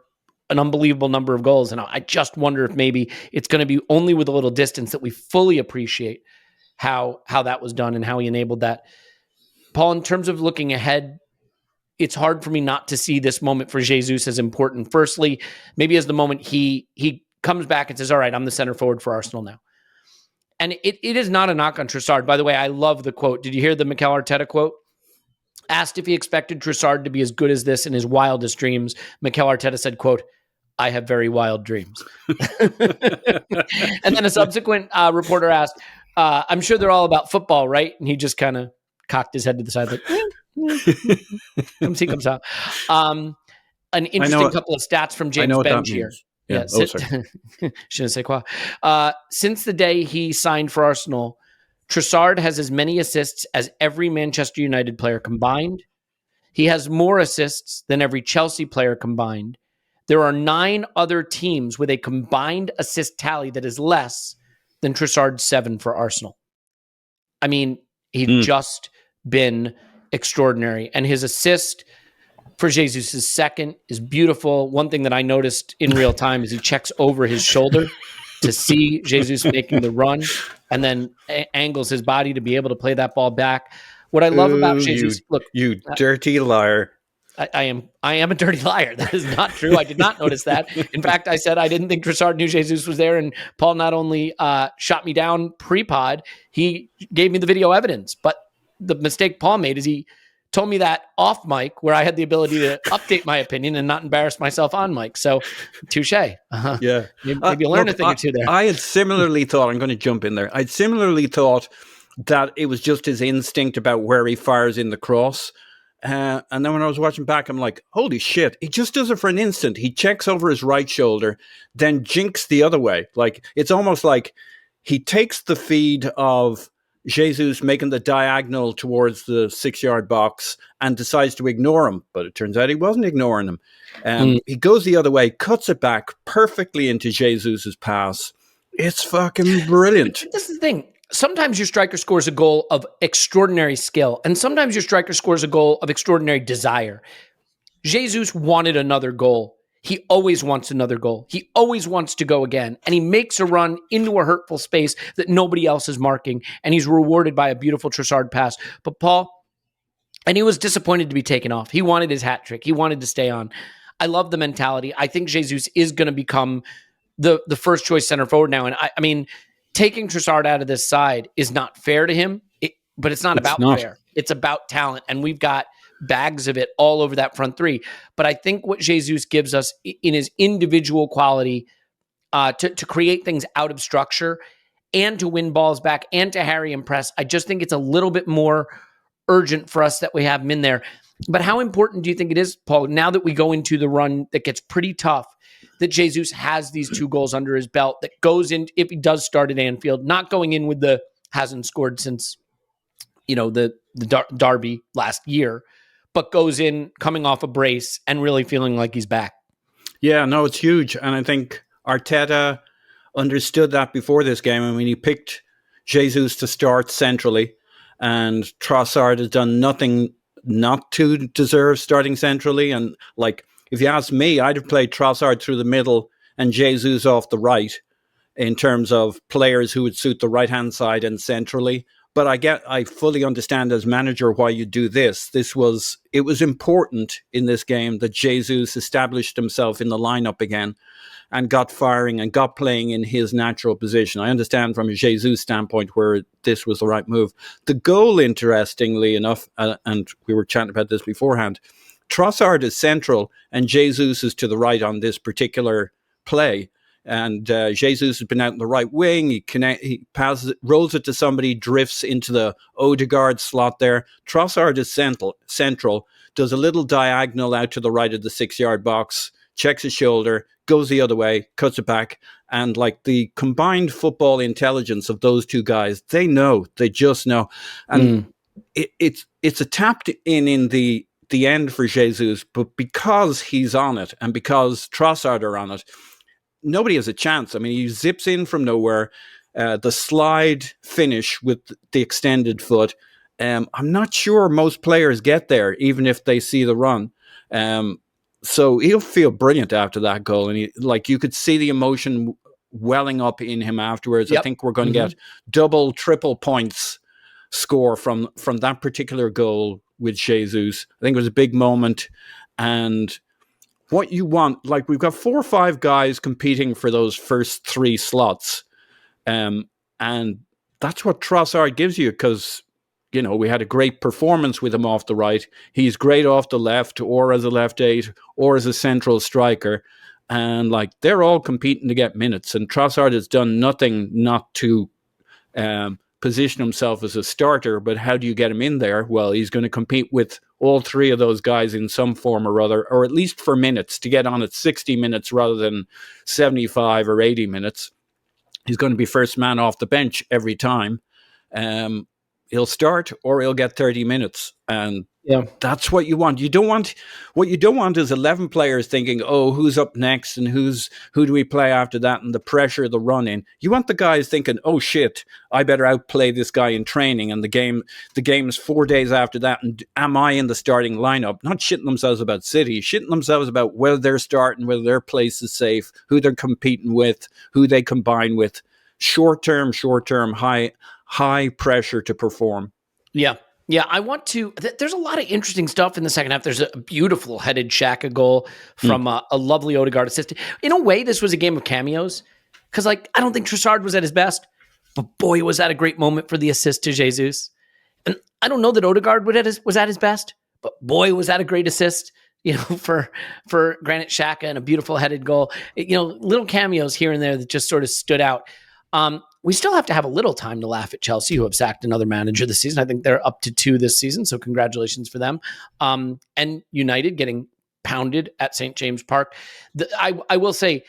Speaker 1: an unbelievable number of goals. And I just wonder if maybe it's going to be only with a little distance that we fully appreciate how that was done and how he enabled that. Paul, in terms of looking ahead, it's hard for me not to see this moment for Jesus as important. Firstly, maybe as the moment he comes back and says, all right, I'm the center forward for Arsenal now. And it is not a knock on Trossard. By the way, I love the quote. Did you hear the Mikel Arteta quote? Asked if he expected Trossard to be as good as this in his wildest dreams, Mikel Arteta said, quote, I have very wild dreams. And then a subsequent reporter asked, I'm sure they're all about football, right? And he just kind of cocked his head to the side like, come see, comes out. An interesting couple of stats from James Bench here.
Speaker 11: Yeah.
Speaker 1: Je ne sais quoi. Since the day he signed for Arsenal, Trossard has as many assists as every Manchester United player combined. He has more assists than every Chelsea player combined. There are 9 other teams with a combined assist tally that is less than Trossard's 7 for Arsenal. I mean, he's just been extraordinary. And his assist for Jesus' second is beautiful. One thing that I noticed in real time is he checks over his shoulder to see Jesus making the run and then angles his body to be able to play that ball back. What I love about Jesus,
Speaker 11: you dirty liar.
Speaker 1: I am a dirty liar. That is not true. I did not notice that. In fact, I said I didn't think Trossard knew Jesus was there, and Paul not only shot me down pre-pod, he gave me the video evidence. But the mistake Paul made is he told me that off mic, where I had the ability to update my opinion and not embarrass myself on mic. So, touche.
Speaker 11: Yeah.
Speaker 1: Maybe you learn a thing or two there.
Speaker 11: I had similarly thought, I'm going to jump in there. I'd similarly thought that it was just his instinct about where he fires in the cross. And then when I was watching back, I'm like, holy shit, he just does it for an instant. He checks over his right shoulder, then jinks the other way. Like, it's almost like he takes the feed of Jesus making the diagonal towards the 6-yard box and decides to ignore him. But it turns out he wasn't ignoring him. He goes the other way, cuts it back perfectly into Jesus's pass. It's fucking brilliant.
Speaker 1: This is the thing. Sometimes your striker scores a goal of extraordinary skill, and sometimes your striker scores a goal of extraordinary desire. Jesus wanted another goal. He always wants another goal. He always wants to go again. And he makes a run into a hurtful space that nobody else is marking. And he's rewarded by a beautiful Trossard pass. But Paul, and he was disappointed to be taken off. He wanted his hat trick. He wanted to stay on. I love the mentality. I think Jesus is going to become the first choice center forward now. And I mean, taking Trossard out of this side is not fair to him, but it's not about fair. It's about talent. And we've got bags of it all over that front three. But I think what Jesus gives us in his individual quality to create things out of structure and to win balls back and to harry and press, I just think it's a little bit more urgent for us that we have him in there. But how important do you think it is, Paul, now that we go into the run that gets pretty tough, that Jesus has these 2 goals under his belt, that goes in, if he does start at Anfield, not going in with the hasn't scored since, the derby last year, but goes in coming off a brace and really feeling like he's back.
Speaker 11: Yeah, no, it's huge. And I think Arteta understood that before this game. I mean, he picked Jesus to start centrally, and Trossard has done nothing not to deserve starting centrally. And like, if you ask me, I'd have played Trossard through the middle and Jesus off the right in terms of players who would suit the right-hand side and centrally. But I fully understand as manager why you do this. It was important in this game that Jesus established himself in the lineup again and got firing and got playing in his natural position. I understand from a Jesus standpoint where this was the right move. The goal, interestingly enough, and we were chatting about this beforehand, Trossard is central and Jesus is to the right on this particular play. And Jesus has been out in the right wing. He passes it, rolls it to somebody, drifts into the Odegaard slot there. Trossard is central, does a little diagonal out to the right of the 6-yard box, checks his shoulder, goes the other way, cuts it back. And like the combined football intelligence of those two guys, they just know. And it's a tapped in the end for Jesus, but because he's on it and because Trossard are on it, nobody has a chance. I mean, he zips in from nowhere, the slide finish with the extended foot. I'm not sure most players get there, even if they see the run. So he'll feel brilliant after that goal. And you could see the emotion welling up in him afterwards. Yep. I think we're going to get double, triple points score from that particular goal with Jesus. I think it was a big moment. And what you want, like we've got 4 or 5 guys competing for those first 3 slots. And that's what Trossard gives you, because, you know, we had a great performance with him off the right. He's great off the left, or as a left 8, or as a central striker. And like they're all competing to get minutes. And Trossard has done nothing not to position himself as a starter. But how do you get him in there? Well, he's going to compete with all 3 of those guys in some form or other, or at least for minutes, to get on at 60 minutes rather than 75 or 80 minutes. He's going to be first man off the bench every time. He'll start or he'll get 30 minutes. And that's what you want. What you don't want is 11 players thinking, oh, who's up next and who do we play after that, and the pressure, the run in. You want the guys thinking, oh shit, I better outplay this guy in training, and the game's 4 days after that, and am I in the starting lineup? Not shitting themselves about City, shitting themselves about whether they're starting, whether their place is safe, who they're competing with, who they combine with. Short-term, high pressure to perform.
Speaker 1: Yeah, I want to. There's a lot of interesting stuff in the second half. There's a beautiful headed Xhaka goal from a lovely Odegaard assist. In a way, this was a game of cameos, because I don't think Trossard was at his best, but boy, was that a great moment for the assist to Jesus. And I don't know that Odegaard was at his best, but boy, was that a great assist, for Granit Xhaka, and a beautiful headed goal. Little cameos here and there that just sort of stood out. We still have to have a little time to laugh at Chelsea, who have sacked another manager this season. I think they're up to 2 this season, so congratulations for them. And United getting pounded at St. James Park. I will say,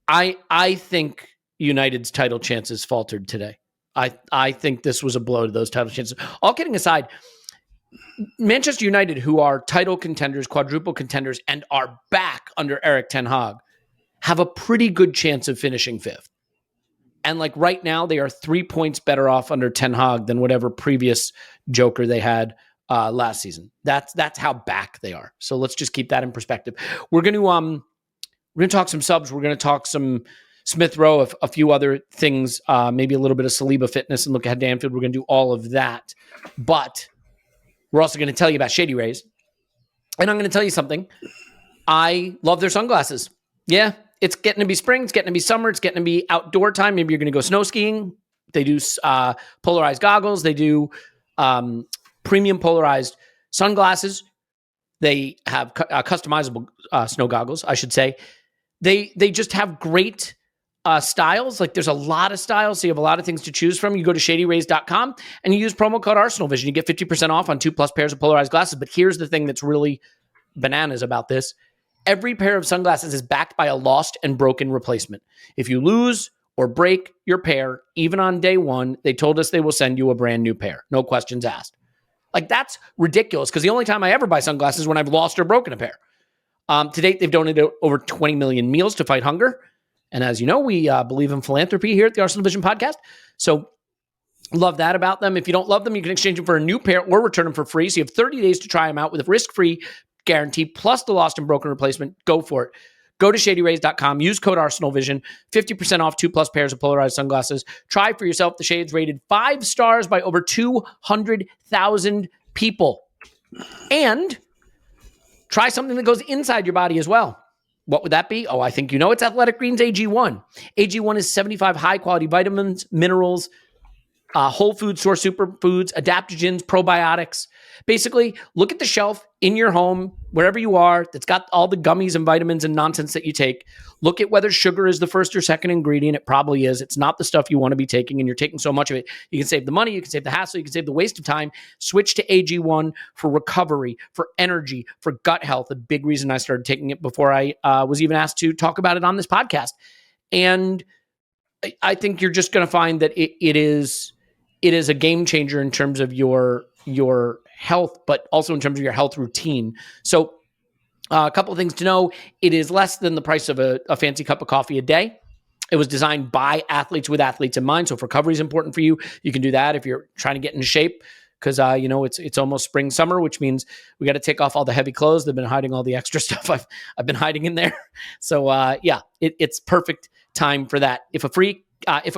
Speaker 1: I think United's title chances faltered today. I think this was a blow to those title chances. All kidding aside, Manchester United, who are title contenders, quadruple contenders, and are back under Erik ten Hag, have a pretty good chance of finishing 5th. And right now, they are 3 points better off under Ten Hag than whatever previous joker they had last season. That's how back they are. So let's just keep that in perspective. We're going to talk some subs. We're going to talk some Smith Rowe, a few other things, maybe a little bit of Saliba fitness, and look ahead to Anfield. We're going to do all of that. But we're also going to tell you about Shady Rays. And I'm going to tell you something. I love their sunglasses. Yeah. It's getting to be spring. It's getting to be summer. It's getting to be outdoor time. Maybe you're going to go snow skiing. They do polarized goggles. They do premium polarized sunglasses. They have customizable snow goggles, I should say. They just have great styles. There's a lot of styles, so you have a lot of things to choose from. You go to shadyrays.com and you use promo code ArsenalVision. You get 50% off on 2+ pairs of polarized glasses. But here's the thing that's really bananas about this. Every pair of sunglasses is backed by a lost and broken replacement. If you lose or break your pair, even on day 1, they told us they will send you a brand new pair. No questions asked. That's ridiculous, because the only time I ever buy sunglasses is when I've lost or broken a pair. To date, they've donated over 20 million meals to fight hunger. And as you know, we believe in philanthropy here at the Arsenal Vision podcast. So love that about them. If you don't love them, you can exchange them for a new pair or return them for free. So you have 30 days to try them out with a risk-free guarantee plus the lost and broken replacement. Go for it. Go to shadyrays.com. Use code ArsenalVision. 50% off 2+ pairs of polarized sunglasses. Try for yourself. The shades rated 5 stars by over 200,000 people. And try something that goes inside your body as well. What would that be? Oh, I think you know. It's Athletic Greens AG1. AG1 is 75 high-quality vitamins, minerals, whole food source superfoods, adaptogens, probiotics Basically, look at the shelf in your home, wherever you are, that's got all the gummies and vitamins and nonsense that you take. Look at whether sugar is the first or second ingredient. It probably is. It's not the stuff you want to be taking, and you're taking so much of it. You can save the money, you can save the hassle, you can save the waste of time. Switch to AG1 for recovery, for energy, for gut health. A big reason I started taking it before I was even asked to talk about it on this podcast. And I think you're just going to find that it is a game changer in terms of your health, but also in terms of your health routine. So a couple of things to know. It is less than the price of a fancy cup of coffee a day. It was designed by athletes with athletes in mind. So if recovery is important for you, you can do that. If you're trying to get into shape, because it's almost spring, summer, which means we got to take off all the heavy clothes. They've been hiding all the extra stuff I've been hiding in there. So it's perfect time for that. If a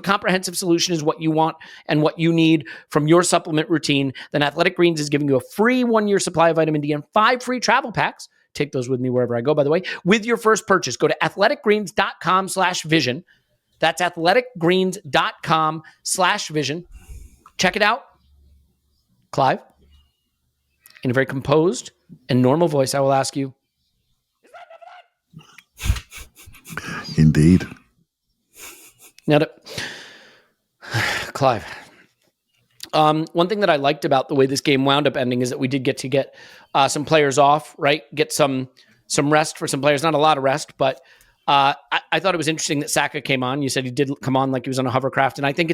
Speaker 1: comprehensive solution is what you want and what you need from your supplement routine, then Athletic Greens is giving you a free 1-year supply of vitamin D and 5 free travel packs. Take those with me wherever I go, by the way. With your first purchase, go to athleticgreens.com/vision. That's athleticgreens.com/vision. Check it out. Clive, in a very composed and normal voice, I will ask you.
Speaker 10: Indeed.
Speaker 1: Now, Clive, one thing that I liked about the way this game wound up ending is that we did get to get some players off, right? Get some rest for some players. Not a lot of rest, but I thought it was interesting that Saka came on. You said he did come on like he was on a hovercraft. And I think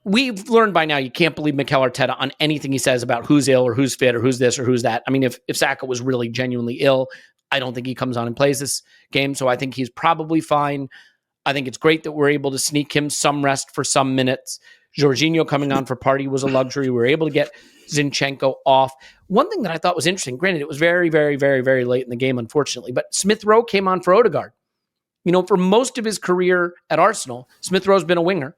Speaker 1: we've learned by now you can't believe Mikel Arteta on anything he says about who's ill or who's fit or who's this or who's that. I mean, if Saka was really genuinely ill, I don't think he comes on and plays this game. So I think he's probably fine. I think it's great that we're able to sneak him some rest for some minutes. Jorginho coming on for Partey was a luxury. We were able to get Zinchenko off. One thing that I thought was interesting, granted, it was very, very, very, very late in the game, unfortunately, but Smith Rowe came on for Odegaard. For most of his career at Arsenal, Smith Rowe's been a winger,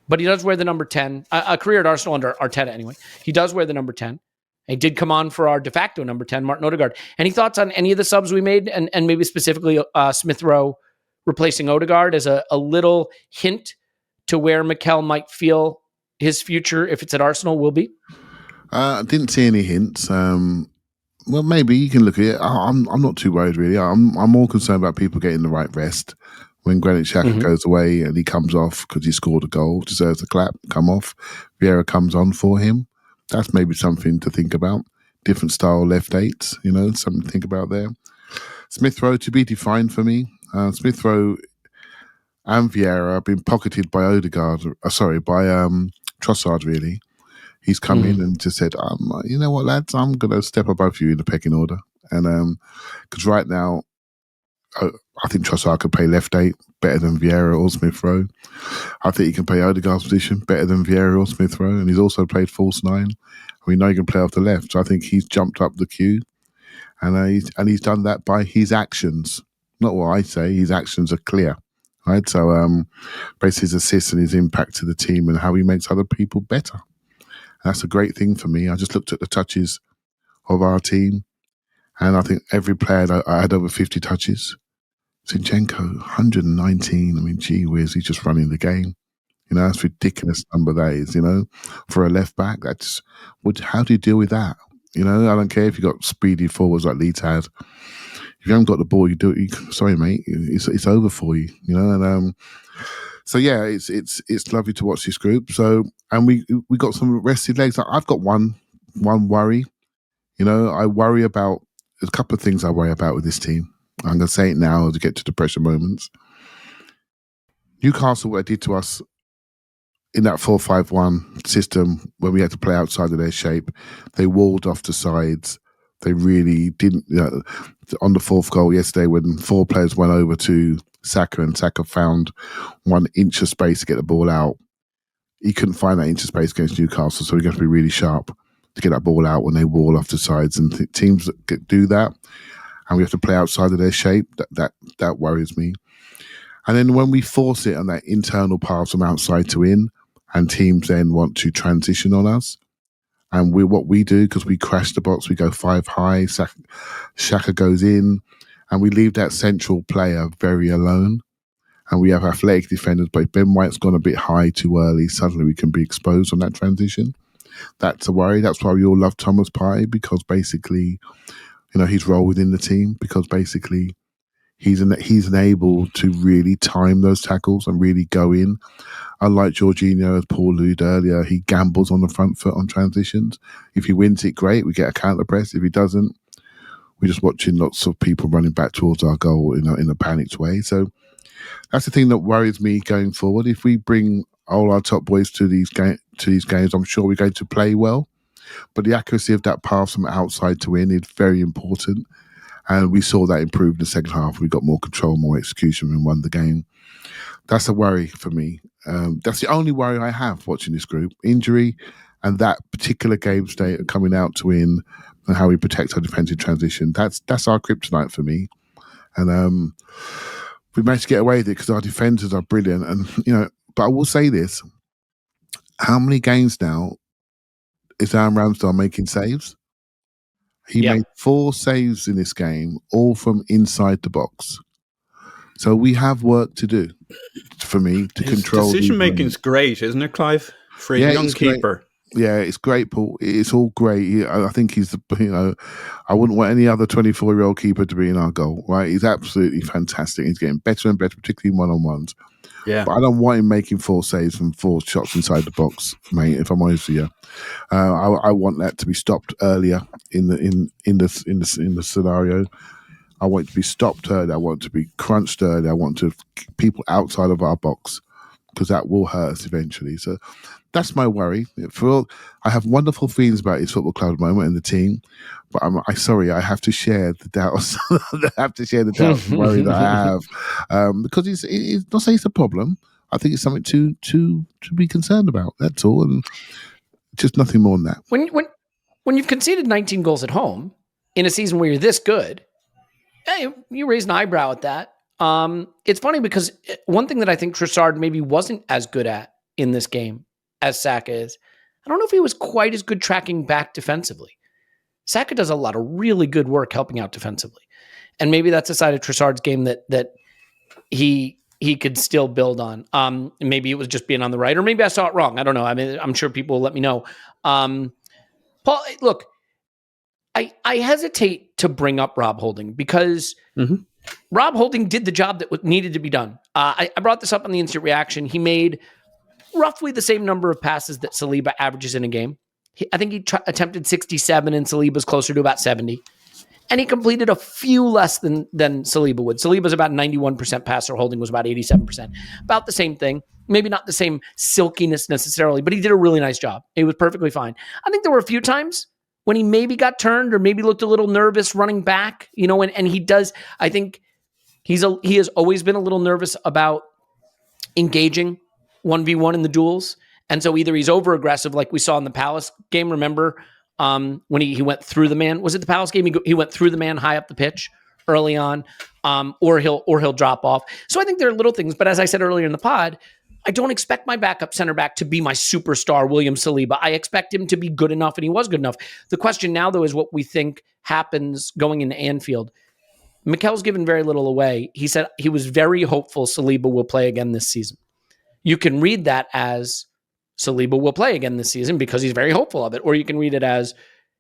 Speaker 1: but he does wear the number 10. A career at Arsenal under Arteta, anyway. He does wear the number 10. He did come on for our de facto number 10, Martin Odegaard. Any thoughts on any of the subs we made, and maybe specifically Smith Rowe replacing Odegaard as a little hint to where Mikel might feel his future, if it's at Arsenal, will be?
Speaker 10: I didn't see any hints. Well, maybe you can look at it. I'm not too worried, really. I'm more concerned about people getting the right rest. When Granit Xhaka goes away and he comes off because he scored a goal, deserves a clap, come off. Vieira comes on for him. That's maybe something to think about. Different style left eights, something to think about there. Smith Rowe to be defined for me. Smith Rowe and Vieira have been pocketed by Trossard, really. He's come in and just said, you know what, lads, I'm going to step above you in the pecking order. And because right now, I think Trossard could play left eight better than Vieira or Smith Rowe. I think he can play Odegaard's position better than Vieira or Smith Rowe. And he's also played false nine. We know he can play off the left. So I think he's jumped up the queue. And he's done that by his actions. Not what I say. His actions are clear. Right? So basically his assists and his impact to the team and how he makes other people better. And that's a great thing for me. I just looked at the touches of our team. And I think every player, I had over 50 touches. Zinchenko, 119. I mean, gee whiz, he's just running the game. That's ridiculous number that is, for a left back. How do you deal with that? I don't care if you got speedy forwards like Leeds had. If you haven't got the ball, you do it. Sorry, mate, it's over for you. And so yeah, it's lovely to watch this group. So and we got some rested legs. I've got one worry. I worry about a couple of things. I worry about with this team. I'm going to say it now to get to the pressure moments. Newcastle, what they did to us in that 4-5-1 system when we had to play outside of their shape, they walled off the sides. They really didn't. On the fourth goal yesterday, when 4 players went over to Saka and Saka found 1 inch of space to get the ball out, he couldn't find that inch of space against Newcastle, so he got to be really sharp to get that ball out when they wall off the sides. And teams that do that, and we have to play outside of their shape, that worries me. And then when we force it on that internal pass from outside to in, and teams then want to transition on us, and what we do, because we crash the box, we go 5 high, Xhaka goes in, and we leave that central player very alone. And we have athletic defenders, but if Ben White's gone a bit high too early, suddenly we can be exposed on that transition. That's a worry. That's why we all love Thomas Partey, because basically, his role within the team, because basically he's able to really time those tackles and really go in. Unlike Jorginho, as Paul alluded earlier, he gambles on the front foot on transitions. If he wins it, great. We get a counter press. If he doesn't, we're just watching lots of people running back towards our goal in a panicked way. So that's the thing that worries me going forward. If we bring all our top boys to these games, I'm sure we're going to play well. But the accuracy of that pass from outside to in is very important. And we saw that improve in the second half. We got more control, more execution, and won the game. That's a worry for me. That's the only worry I have watching this group. Injury and that particular game state coming out to win, and how we protect our defensive transition. That's our kryptonite for me. And we managed to get away with it because our defenders are brilliant. And, but I will say this. How many games now is Aaron Ramsdale making saves? He made 4 saves in this game, all from inside the box. So we have work to do, for me, to control.
Speaker 11: Decision making is great, isn't it, Clive? For a young keeper.
Speaker 10: Great. Yeah, it's great, Paul. It's all great. I think he's I wouldn't want any other 24-year-old keeper to be in our goal, right? He's absolutely fantastic. He's getting better and better, particularly one-on-ones.
Speaker 11: Yeah.
Speaker 10: But I don't want him making 4 saves from 4 shots inside the box, mate, if I'm honest with you. I want that to be stopped earlier in the scenario. I want it to be stopped early. I want it to be crunched early. I want to people outside of our box, because that will hurt us eventually. So that's my worry. I have wonderful feelings about his football club at the moment and the team, but I have to share the doubts. I have to share the doubts and worry that I have, because it's not saying it's a problem. I think it's something to be concerned about. That's all, and just nothing more than that.
Speaker 1: When you've conceded 19 goals at home in a season where you're this good, hey, you raise an eyebrow at that. It's funny because one thing that I think Trossard maybe wasn't as good at in this game as Saka is, I don't know if he was quite as good tracking back defensively. Saka does a lot of really good work helping out defensively. And maybe that's a side of Trossard's game that he could still build on. Maybe it was just being on the right, or maybe I saw it wrong. I don't know. I mean, I'm sure people will let me know. Paul, look, I hesitate to bring up Rob Holding because Rob Holding did the job that needed to be done. I brought this up on the instant reaction. He made roughly the same number of passes that Saliba averages in a game. I think he attempted 67 and Saliba's closer to about 70. And he completed a few less than Saliba would. Saliba's about 91% passer, Holding was about 87%. About the same thing. Maybe not the same silkiness necessarily, but he did a really nice job. He was perfectly fine. I think there were a few times when he maybe got turned or maybe looked a little nervous running back, and he does. I think he has always been a little nervous about engaging 1v1 in the duels. And so either he's over aggressive, like we saw in the Palace game. Remember when he went through the man? Was it the Palace game? He went through the man high up the pitch early on, or he'll drop off. So I think there are little things. But as I said earlier in the pod, I don't expect my backup center back to be my superstar, William Saliba. I expect him to be good enough, and he was good enough. The question now, though, is what we think happens going into Anfield. Mikel's given very little away. He said he was very hopeful Saliba will play again this season. You can read that as Saliba will play again this season because he's very hopeful of it, or you can read it as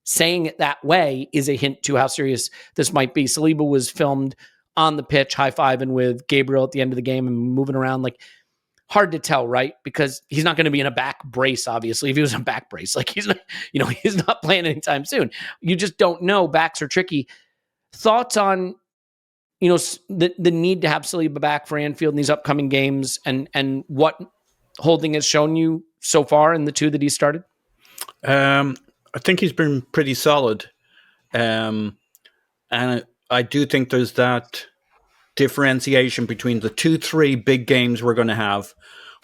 Speaker 1: saying it that way is a hint to how serious this might be. Saliba was filmed on the pitch, high-fiving with Gabriel at the end of the game and moving around like, hard to tell, right? Because he's not going to be in a back brace, obviously. If he was in a back brace, like he's not playing anytime soon. You just don't know. Backs are tricky. Thoughts on, the need to have Saliba back for Anfield in these upcoming games and what Holding has shown you so far in the 2 that he started?
Speaker 11: I think he's been pretty solid. And I do think there's that differentiation between the 2-3 big games we're going to have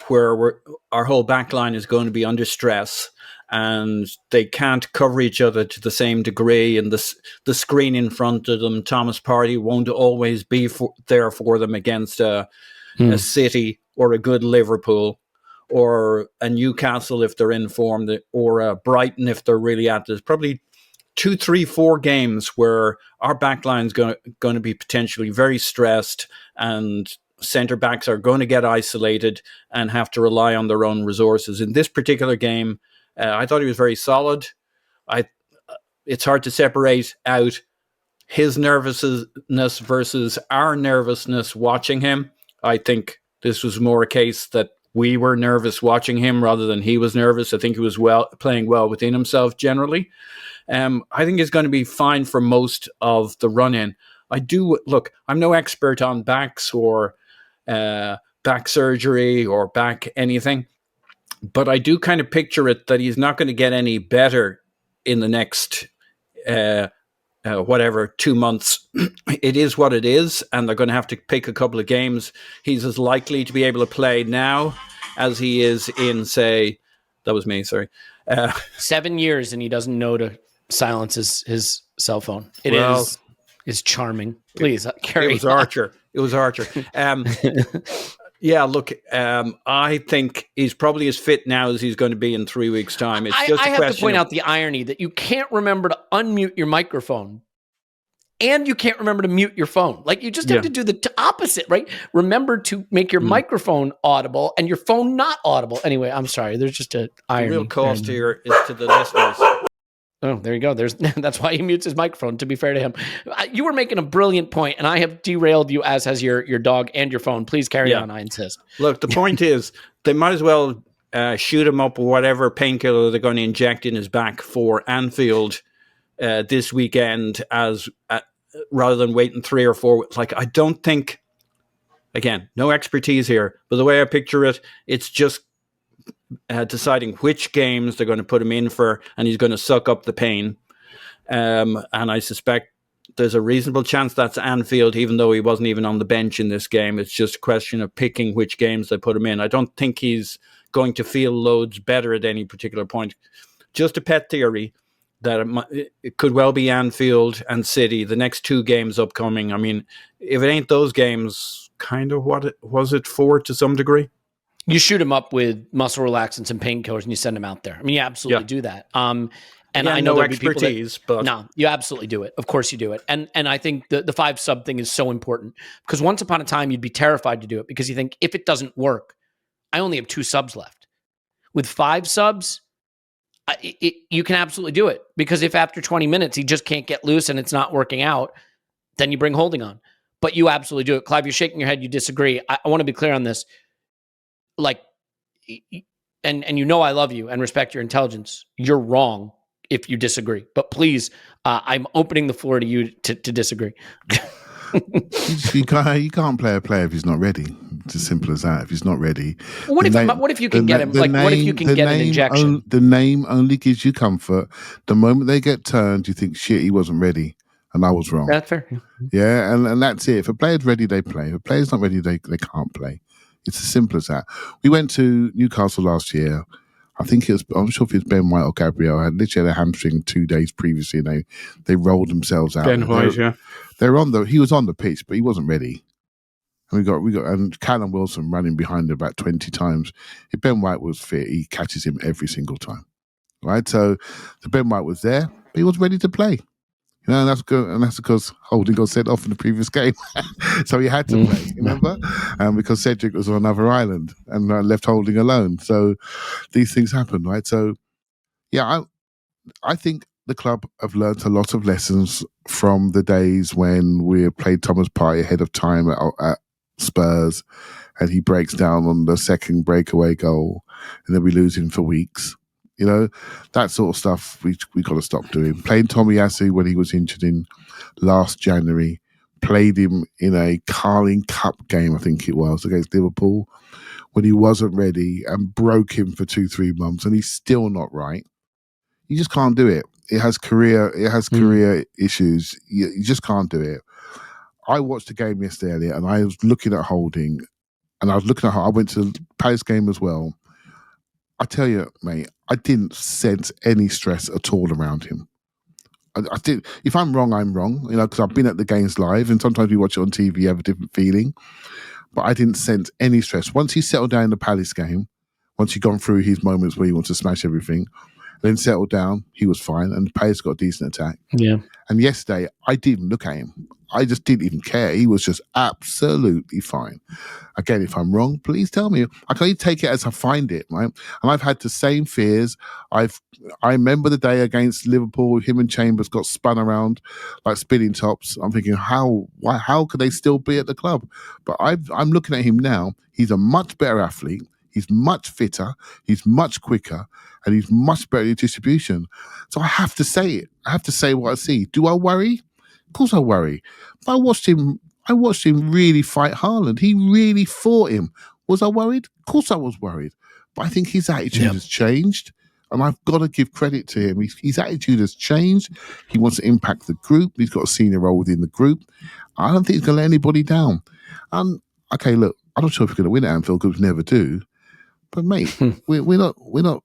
Speaker 11: where our whole back line is going to be under stress and they can't cover each other to the same degree, and the screen in front of them, Thomas Partey, won't always be there for them against a City or a good Liverpool or a Newcastle if they're in form, or a Brighton if they're really at this. Probably 2, 3, 4 games where our back line's going to be potentially very stressed and centre backs are going to get isolated and have to rely on their own resources. In this particular game, I thought he was very solid. It's hard to separate out his nervousness versus our nervousness watching him. I think this was more a case that we were nervous watching him rather than he was nervous. I think he was playing well within himself generally. I think he's going to be fine for most of the run-in. I'm no expert on backs or back surgery or back anything, but I do kind of picture it that he's not going to get any better in the next 2 months. It is what it is, and they're going to have to pick a couple of games. He's as likely to be able to play now as he is in, say, that was me, sorry.
Speaker 1: 7 years, and he doesn't know to silence his cell phone. It's charming. Please carry.
Speaker 11: It was Archer. Yeah, look, I think he's probably as fit now as he's going to be in 3 weeks' time. It's just
Speaker 1: I have to point out the irony that you can't remember to unmute your microphone and you can't remember to mute your phone. Like, you just have to do the opposite, right? Remember to make your microphone audible and your phone not audible. Anyway, I'm sorry. There's just an irony.
Speaker 11: The real cost here is to the listeners.
Speaker 1: Oh, there you go. That's why he mutes his microphone, to be fair to him. You were making a brilliant point, and I have derailed you, as has your dog and your phone. Please carry on, I insist.
Speaker 11: Look, the point is, they might as well shoot him up with whatever painkiller they're going to inject in his back for Anfield this weekend, as rather than waiting 3 or 4 weeks. Like, I don't think, again, no expertise here, but the way I picture it, it's just deciding which games they're going to put him in for, and he's going to suck up the pain. And I suspect there's a reasonable chance that's Anfield, even though he wasn't even on the bench in this game. It's just a question of picking which games they put him in. I don't think he's going to feel loads better at any particular point. Just a pet theory that it could well be Anfield and City, the next 2 games upcoming. I mean, if it ain't those games, kind of what was it for to some degree?
Speaker 1: You shoot him up with muscle relaxants and painkillers, and you send him out there. I mean, you absolutely do that. And I know
Speaker 11: no
Speaker 1: expertise,
Speaker 11: but
Speaker 1: no, you absolutely do it. Of course, you do it. And I think the 5 sub thing is so important, because once upon a time you'd be terrified to do it because you think, if it doesn't work, I only have 2 subs left. With 5 subs, you can absolutely do it, because if after 20 minutes he just can't get loose and it's not working out, then you bring Holding on. But you absolutely do it. Clive, you're shaking your head. You disagree. I want to be clear on this. Like, and I love you and respect your intelligence. You're wrong if you disagree, but please, I'm opening the floor to you to disagree.
Speaker 10: you can't play a player if he's not ready. It's as simple as that. If he's not ready,
Speaker 1: what if you can get him? Like, what if you can get an injection?
Speaker 10: The name only gives you comfort. The moment they get turned, you think, shit, he wasn't ready, and I was wrong.
Speaker 1: That's fair.
Speaker 10: Yeah, and that's it. If a player's ready, they play. If a player's not ready, they can't play. It's as simple as that. We went to Newcastle last year. I'm sure if it's Ben White or Gabriel, had literally had a hamstring 2 days previously, and they rolled themselves out.
Speaker 11: Ben White,
Speaker 10: he was on the pitch, but he wasn't ready. And we got and Callum Wilson running behind him about 20 times. If Ben White was fit, he catches him every single time. Right? So Ben White was there, but he was ready to play. And that's good, and that's because Holding got sent off in the previous game, so he had to play. Remember, because Cedric was on another island and left Holding alone. So these things happen, right? So yeah, I think the club have learnt a lot of lessons from the days when we played Thomas Partey ahead of time at Spurs, and he breaks down on the second breakaway goal, and then we lose him for weeks. You know, that sort of stuff we got to stop doing. Playing Tomiyasu when he was injured in last January, played him in a Carling Cup game, I think it was, against Liverpool, when he wasn't ready, and broke him for 2-3 months, and he's still not right. You just can't do it. It has career issues. You just can't do it. I watched the game yesterday, Elliot, and I was looking at Holding, and I went to the Palace game as well. I tell you, mate, I didn't sense any stress at all around him. I did. If I'm wrong, I'm wrong. You know, because I've been at the games live, and sometimes you watch it on TV, you have a different feeling. But I didn't sense any stress. Once he settled down in the Palace game, once he'd gone through his moments where he wants to smash everything, then settled down, he was fine, and the Palace got a decent attack.
Speaker 1: Yeah.
Speaker 10: And yesterday, I didn't look at him. I just didn't even care. He was just absolutely fine. Again, if I'm wrong, please tell me. I can only take it as I find it, right? And I've had the same fears. I remember the day against Liverpool, him and Chambers got spun around like spinning tops. I'm thinking, how could they still be at the club? But I'm looking at him now. He's a much better athlete. He's much fitter. He's much quicker. And he's much better in distribution. So I have to say it. I have to say what I see. Do I worry? Of course I worry. But I watched him really fight Haaland. He really fought him. Was I worried? Of course I was worried. But I think his attitude has changed. And I've got to give credit to him. His attitude has changed. He wants to impact the group. He's got a senior role within the group. I don't think he's going to let anybody down. Okay, look, I'm not sure if we're going to win at Anfield because we never do. But mate, we're not. Well,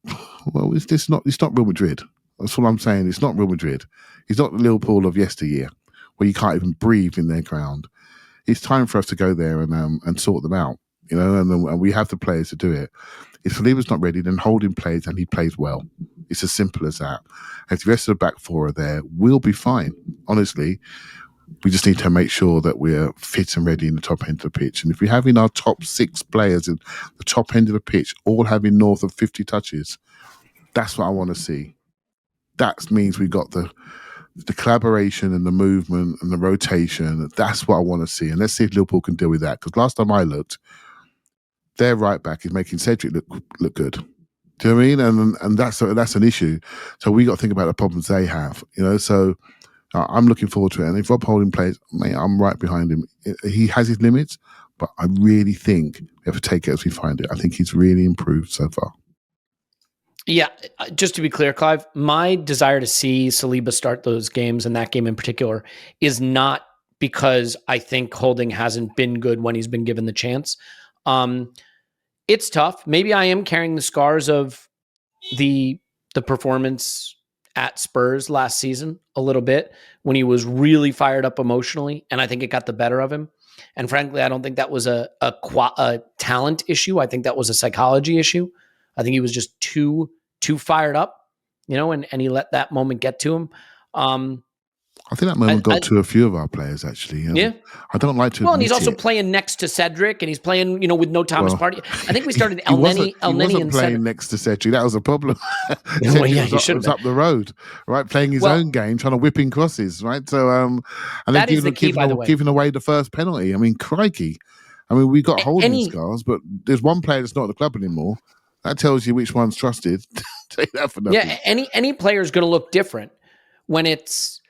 Speaker 10: it's not Real Madrid. That's what I'm saying. It's not Real Madrid. It's not the Liverpool of yesteryear, where you can't even breathe in their ground. It's time for us to go there and sort them out, and we have the players to do it. If Saliba's not ready, then Holding plays and he plays well. It's as simple as that. And if the rest of the back four are there, we'll be fine. Honestly, we just need to make sure that we're fit and ready in the top end of the pitch. And if we're having our top 6 players in the top end of the pitch, all having north of 50 touches, that's what I want to see. That means we got the collaboration and the movement and the rotation. That's what I want to see. And let's see if Liverpool can deal with that. Because last time I looked, their right back is making Cedric look good. Do you know what I mean? And that's an issue. So we got to think about the problems they have. So I'm looking forward to it. And if Rob Holding plays, mate, I'm right behind him. He has his limits, but I really think we have to take it as we find it. I think he's really improved so far.
Speaker 1: Yeah, just to be clear, Clive, my desire to see Saliba start those games, and that game in particular, is not because I think Holding hasn't been good when he's been given the chance. It's tough. Maybe I am carrying the scars of the performance at Spurs last season a little bit when he was really fired up emotionally, and I think it got the better of him. And frankly, I don't think that was a talent issue. I think that was a psychology issue. I think he was just too fired up, and he let that moment get to him.
Speaker 10: I think that moment got to a few of our players, actually.
Speaker 1: Yeah.
Speaker 10: I don't like to.
Speaker 1: Well, and he's
Speaker 10: admit
Speaker 1: also
Speaker 10: it.
Speaker 1: playing next to Cedric, and he's playing, with no Thomas Partey. I think we started El Neni
Speaker 10: He wasn't
Speaker 1: and
Speaker 10: playing
Speaker 1: Cedric.
Speaker 10: next to Cedric. That was a problem.
Speaker 1: Well, yeah,
Speaker 10: Cedric was up the road, right, playing his own game, trying to whip in crosses, right? So, and
Speaker 1: that
Speaker 10: then
Speaker 1: is the key, by the way.
Speaker 10: giving away the first penalty. I mean, crikey. I mean, we got Holding scars, but there's one player that's not at the club anymore. That tells you which one's trusted. Take that for nothing.
Speaker 1: Yeah, any player is going to look different when it's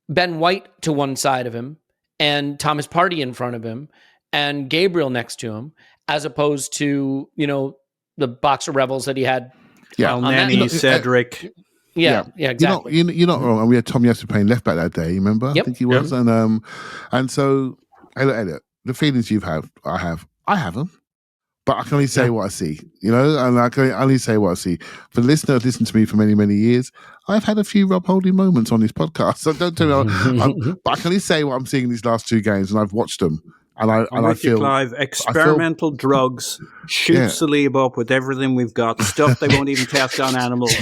Speaker 1: Ben White to one side of him and Thomas Partey in front of him and Gabriel next to him, as opposed to, the box of rebels that he had.
Speaker 11: El Neni, Cedric.
Speaker 1: Yeah, exactly.
Speaker 10: You're not wrong. And we had Tom Yasu playing left back that day, remember?
Speaker 1: Yep.
Speaker 10: I think he was. And so, Elliot, the feelings I have them. But I can only say what I see, and I can only say what I see. For the listener who's listened to me for many, many years, I've had a few Rob Holding moments on this podcast. So don't tell me, but I can only say what I'm seeing these last 2 games, and I've watched them. And I feel,
Speaker 11: Clive, experimental drugs, shoot Saliba up with everything we've got, stuff they won't even test on animals.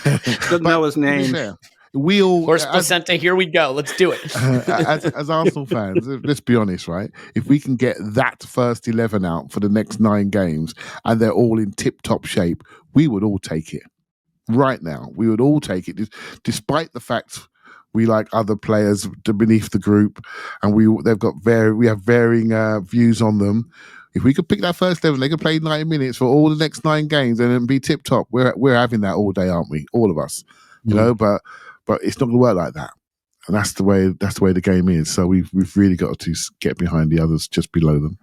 Speaker 11: Doesn't know his name.
Speaker 10: We all,
Speaker 1: Horse placenta, here we go. Let's do it.
Speaker 10: as Arsenal fans, let's be honest, right? If we can get that first 11 out for the next 9 games and they're all in tip-top shape, we would all take it. Right now, we would all take it, despite the fact we like other players beneath the group, and we have varying views on them. If we could pick that first 11, they could play 90 minutes for all the next 9 games and then be tip-top. We're having that all day, aren't we? All of us, But it's not going to work like that, and that's the way the game is. So we've really got to get behind the others just below them.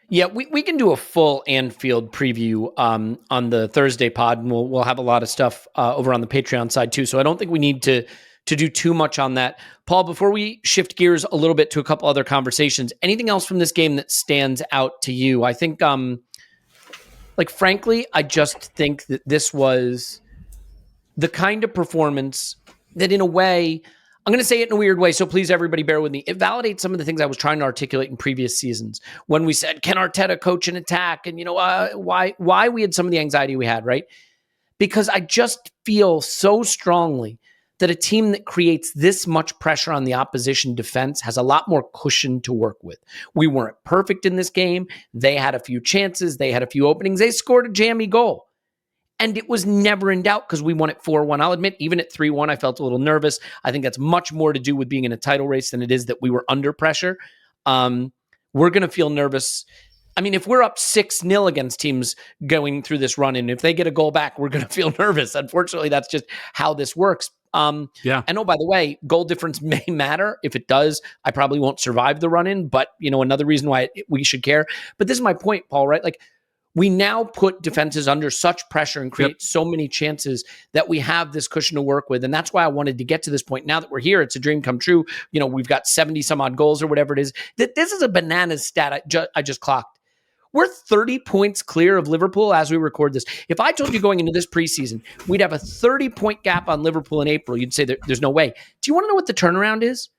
Speaker 1: Yeah, we can do a full Anfield preview on the Thursday pod, and we'll have a lot of stuff over on the Patreon side too. So I don't think we need to do too much on that. Paul, before we shift gears a little bit to a couple other conversations, anything else from this game that stands out to you? I think, frankly, I just think that this was the kind of performance that, in a way, I'm going to say it in a weird way, so please, everybody, bear with me. It validates some of the things I was trying to articulate in previous seasons when we said, can Arteta coach an attack? And, why we had some of the anxiety we had, right? Because I just feel so strongly that a team that creates this much pressure on the opposition defense has a lot more cushion to work with. We weren't perfect in this game. They had a few chances. They had a few openings. They scored a jammy goal. And it was never in doubt because we won at 4-1. I'll admit, even at 3-1, I felt a little nervous. I think that's much more to do with being in a title race than it is that we were under pressure. We're going to feel nervous. I mean, if we're up 6-0 against teams going through this run, and if they get a goal back, we're going to feel nervous. Unfortunately, that's just how this works. And oh, by the way, goal difference may matter. If it does, I probably won't survive the run-in, but another reason why we should care. But this is my point, Paul, right? Like, we now put defenses under such pressure and create so many chances that we have this cushion to work with. And that's why I wanted to get to this point. Now that we're here, it's a dream come true. We've got 70 some odd goals or whatever it is. This is a bananas stat I just clocked. We're 30 points clear of Liverpool as we record this. If I told you going into this preseason, we'd have a 30-point gap on Liverpool in April, you'd say there's no way. Do you want to know what the turnaround is?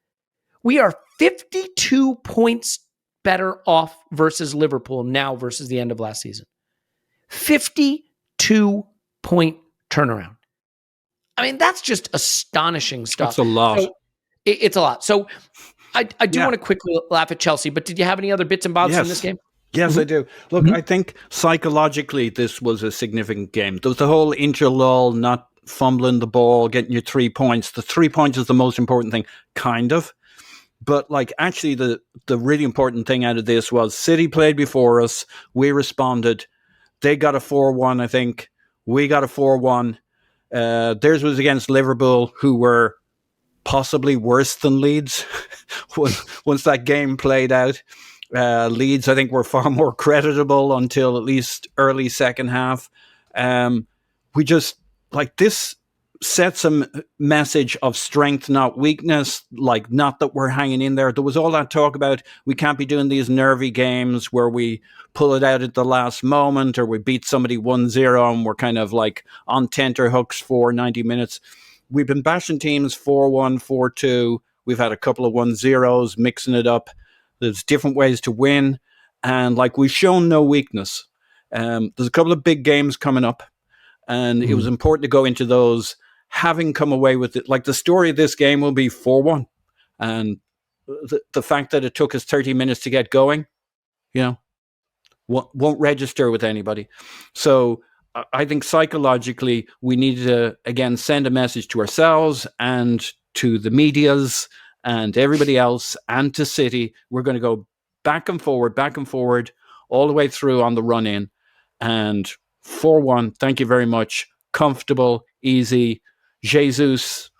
Speaker 1: We are 52 points better off versus Liverpool now versus the end of last season. 52-point turnaround. I mean, that's just astonishing stuff.
Speaker 11: That's a lot.
Speaker 1: So, it's a lot. So I do want to quickly laugh at Chelsea, but did you have any other bits and bobs in this game?
Speaker 11: Yes, I do. Look, I think psychologically this was a significant game. There was the whole interlull, not fumbling the ball, getting your 3 points. The 3 points is the most important thing, kind of. But actually the really important thing out of this was City played before us. We responded. They got a 4-1, I think. We got a 4-1. Theirs was against Liverpool, who were possibly worse than Leeds once that game played out. Leeds, I think, were far more creditable until at least early second half. We just, this sets a message of strength, not weakness, not that we're hanging in there. There was all that talk about we can't be doing these nervy games where we pull it out at the last moment or we beat somebody 1-0 and we're kind of on tenterhooks for 90 minutes. We've been bashing teams 4-1, 4-2. We've had a couple of 1-0s, mixing it up. There's different ways to win. And we've shown no weakness. There's a couple of big games coming up. And it was important to go into those having come away with it. The story of this game will be 4-1. And the fact that it took us 30 minutes to get going, won't register with anybody. So I think psychologically we need to, again, send a message to ourselves and to the medias and everybody else and to City. We're going to go back and forward all the way through on the run-in. And 4-1, thank you very much. Comfortable, easy. Jesus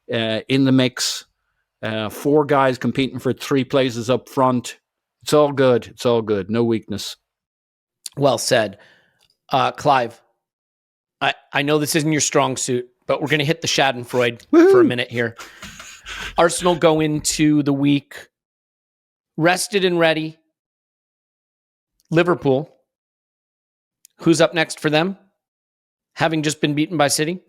Speaker 11: in the mix. 4 guys competing for 3 places up front. It's all good. It's all good. No weakness.
Speaker 1: Well said. Clive, I know this isn't your strong suit, but we're going to hit the Schadenfreude for a minute here. Arsenal go into the week rested and ready. Liverpool, who's up next for them? Having just been beaten by City?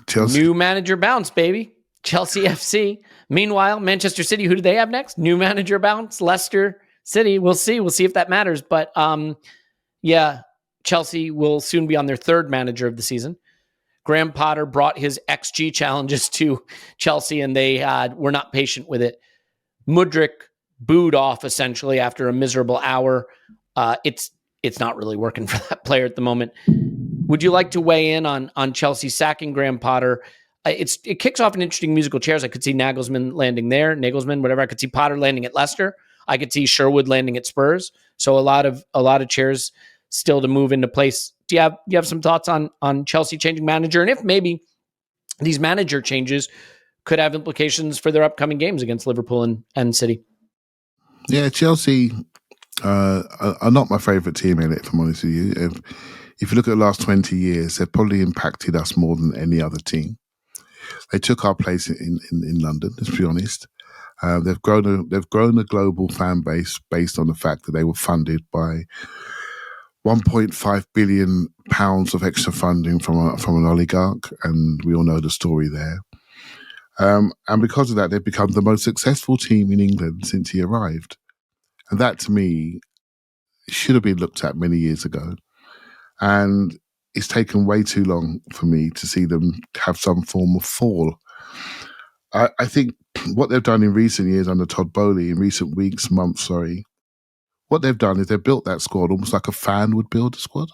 Speaker 10: Chelsea.
Speaker 1: New manager bounce, baby. Chelsea FC. Meanwhile, Manchester City, who do they have next? New manager bounce. Leicester City. We'll see. We'll see if that matters. But Chelsea will soon be on their 3rd manager of the season. Graham Potter brought his XG challenges to Chelsea, and they were not patient with it. Mudryk booed off essentially after a miserable hour. It's not really working for that player at the moment. Would you like to weigh in on Chelsea sacking Graham Potter? It kicks off an interesting musical chairs. I could see Nagelsmann landing there, whatever. I could see Potter landing at Leicester. I could see Sherwood landing at Spurs. So a lot of chairs still to move into place. Do you have some thoughts on Chelsea changing manager, and if maybe these manager changes could have implications for their upcoming games against Liverpool and City?
Speaker 10: Yeah, Chelsea are not my favourite team in it, if I'm honest with you. If you look at the last 20 years, they've probably impacted us more than any other team. They took our place in London, let's be honest. They've grown a global fan base based on the fact that they were funded by £1.5 billion of extra funding from an oligarch, and we all know the story there. And because of that, they've become the most successful team in England since he arrived. And that, to me, should have been looked at many years ago. And it's taken way too long for me to see them have some form of fall. I think what they've done in recent years under Todd Bowley, in recent months, what they've done is they've built that squad almost like a fan would build a squad.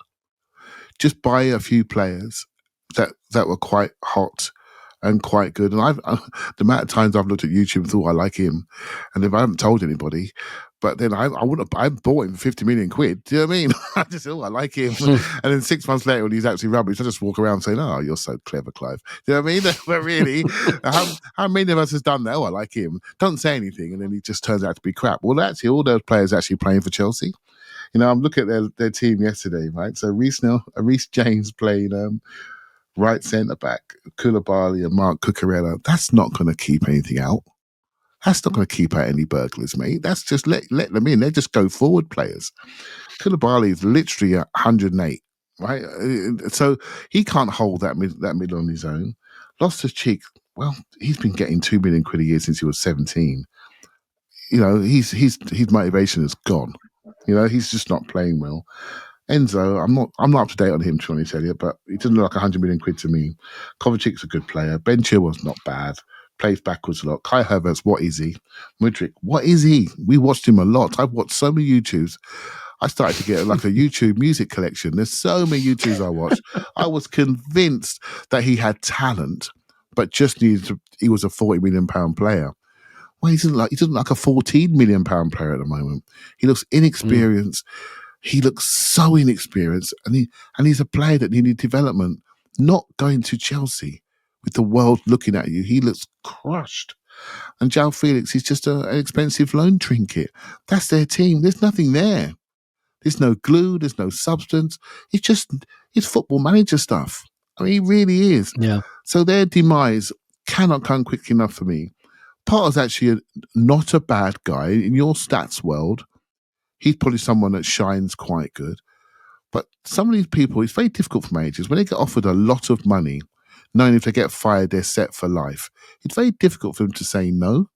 Speaker 10: Just buy a few players that were quite hot and quite good. And the amount of times I've looked at YouTube and thought I like him, and if I haven't told anybody, but then I bought him for 50 million quid. Do you know what I mean? I just I like him. And then 6 months later when he's actually rubbish, I just walk around saying, "Oh, you're so clever, Clive." Do you know what I mean? But really, how many of us has done that? Oh, I like him. Don't say anything, and then he just turns out to be crap. Well, actually, all those players actually playing for Chelsea. I'm looking at their team yesterday, right? So Reece James playing right centre back, Koulibaly and Mark Cucurella. That's not going to keep anything out. That's not going to keep out any burglars, mate. That's just let them in. They're just go forward players. Koulibaly is literally 108, right? So he can't hold that middle on his own. Loftus-Cheek, well, he's been getting 2 million quid a year since he was 17. His motivation is gone. He's just not playing well. Enzo, I'm not up to date on him, to be honest, Elliot, but he doesn't look like 100 million quid to me. Kovacic's a good player. Ben Chilwell's not bad. Plays backwards a lot. Kai Havertz, what is he? Mudryk, what is he? We watched him a lot. I've watched so many YouTubes. I started to get like a YouTube music collection. There's so many YouTubes I watched. I was convinced that he had talent, but just he was a £40 million player. Well, he doesn't like a £14 million player at the moment. He looks inexperienced. He looks so inexperienced, and he's a player that needed development. Not going to Chelsea with the world looking at you. He looks crushed. And João Felix is just an expensive loan trinket. That's their team. There's nothing there. There's no glue. There's no substance. It's football manager stuff. I mean, he really is.
Speaker 1: Yeah.
Speaker 10: So their demise cannot come quick enough for me. Potter's actually not a bad guy in your stats world. He's probably someone that shines quite good. But some of these people, it's very difficult for managers. When they get offered a lot of money, knowing if they get fired, they're set for life, it's very difficult for them to say no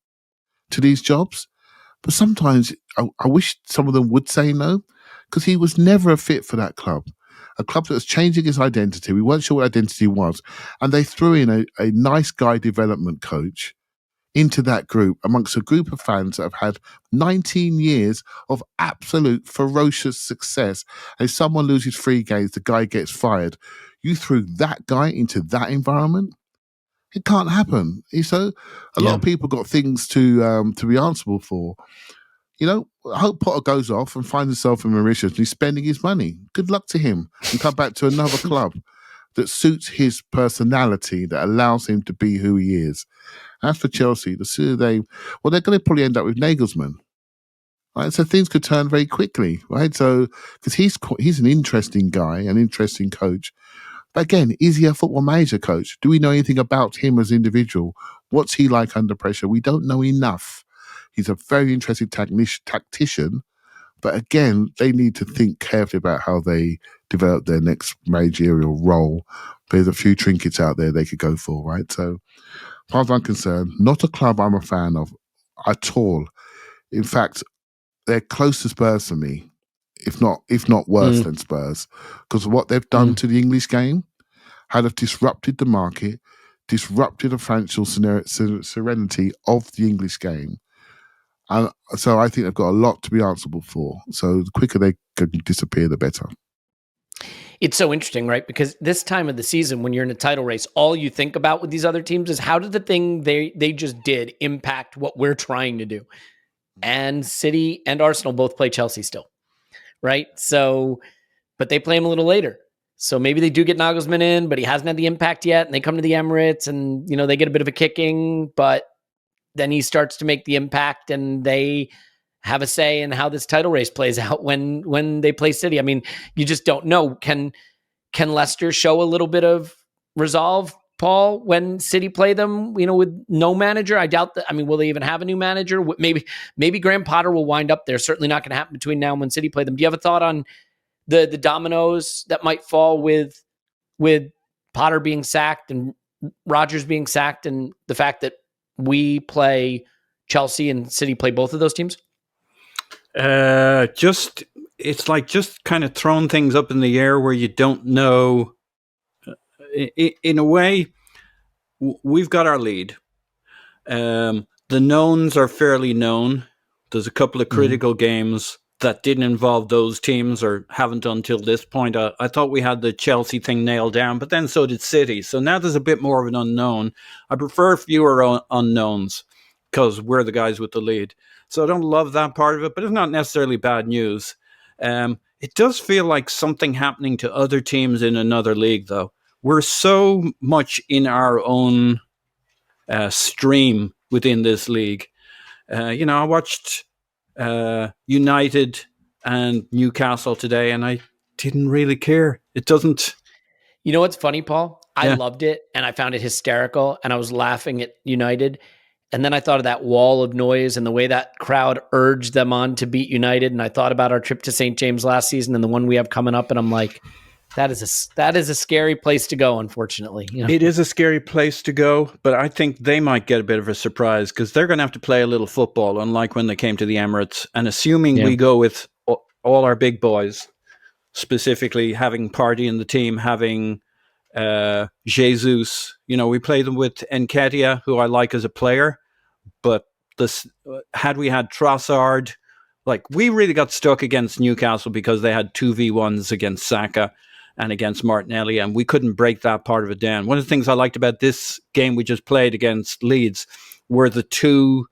Speaker 10: to these jobs. But sometimes I wish some of them would say no, because he was never a fit for that club. A club that was changing its identity. We weren't sure what identity was. And they threw in a nice guy development coach into that group amongst a group of fans that have had 19 years of absolute ferocious success. If someone loses 3 games, the guy gets fired. You threw that guy into that environment? It can't happen. So a lot of people got things to be answerable for. I hope Potter goes off and finds himself in Mauritius and he's spending his money. Good luck to him, and come back to another club that suits his personality, that allows him to be who he is. As for Chelsea, they're going to probably end up with Nagelsmann, right? So things could turn very quickly, right? So because he's an interesting guy, an interesting coach, but again, is he a football manager coach? Do we know anything about him as an individual? What's he like under pressure? We don't know enough. He's a very interesting tactician, but again, they need to think carefully about how they develop their next managerial role. There's a few trinkets out there they could go for, right? So, as far as I'm concerned, not a club I'm a fan of at all. In fact, they're close to Spurs for me, if not worse than Spurs, because what they've done to the English game, how they've disrupted the market, disrupted the financial serenity of the English game. And so I think they've got a lot to be answerable for. So the quicker they can disappear, the better.
Speaker 1: It's so interesting, right? Because this time of the season, when you're in a title race, all you think about with these other teams is how did the thing they just did impact what we're trying to do? And City and Arsenal both play Chelsea still, right? So, but they play him a little later. So maybe they do get Nagelsmann in, but he hasn't had the impact yet. And they come to the Emirates and, they get a bit of a kicking, but then he starts to make the impact and they have a say in how this title race plays out when they play City. I mean, you just don't know. Can Leicester show a little bit of resolve, Paul, when City play them, with no manager? I doubt that. I mean, will they even have a new manager? Maybe Graham Potter will wind up there. Certainly not going to happen between now and when City play them. Do you have a thought on the dominoes that might fall with Potter being sacked and Rodgers being sacked, and the fact that we play Chelsea and City play both of those teams?
Speaker 11: It's like just kind of throwing things up in the air where you don't know in a way, we've got our lead. The knowns are fairly known. There's a couple of critical games that didn't involve those teams or haven't until this point. I thought we had the Chelsea thing nailed down, but then so did City. So now there's a bit more of an unknown. I prefer fewer unknowns because we're the guys with the lead. So I don't love that part of it, but it's not necessarily bad news. It does feel like something happening to other teams in another league, though. We're so much in our own stream within this league. I watched United and Newcastle today, and I didn't really care. It doesn't.
Speaker 1: You know what's funny, Paul? I loved it, and I found it hysterical, and I was laughing at United. And then I thought of that wall of noise and the way that crowd urged them on to beat United. And I thought about our trip to St. James last season and the one we have coming up. And I'm like, that is a scary place to go, unfortunately.
Speaker 11: It is a scary place to go, but I think they might get a bit of a surprise because they're going to have to play a little football, unlike when they came to the Emirates. And assuming we go with all our big boys, specifically having Partey in the team, having Jesus, we play them with Nketiah, who I like as a player, but had we had Trossard, we really got stuck against Newcastle because they had 2v1s against Saka and against Martinelli, and we couldn't break that part of it down. One of the things I liked about this game we just played against Leeds were the two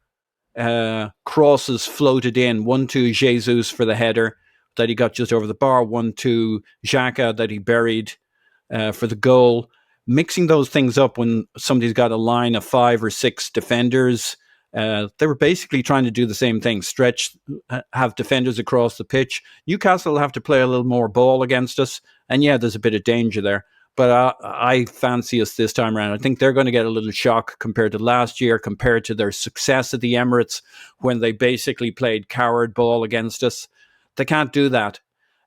Speaker 11: crosses floated in, one to Jesus for the header that he got just over the bar, one to Xhaka that he buried for the goal. Mixing those things up when somebody's got a line of 5 or 6 defenders, they were basically trying to do the same thing, have defenders across the pitch. Newcastle will have to play a little more ball against us, and there's a bit of danger there. But I fancy us this time around. I think they're going to get a little shock compared to last year, compared to their success at the Emirates when they basically played coward ball against us. They can't do that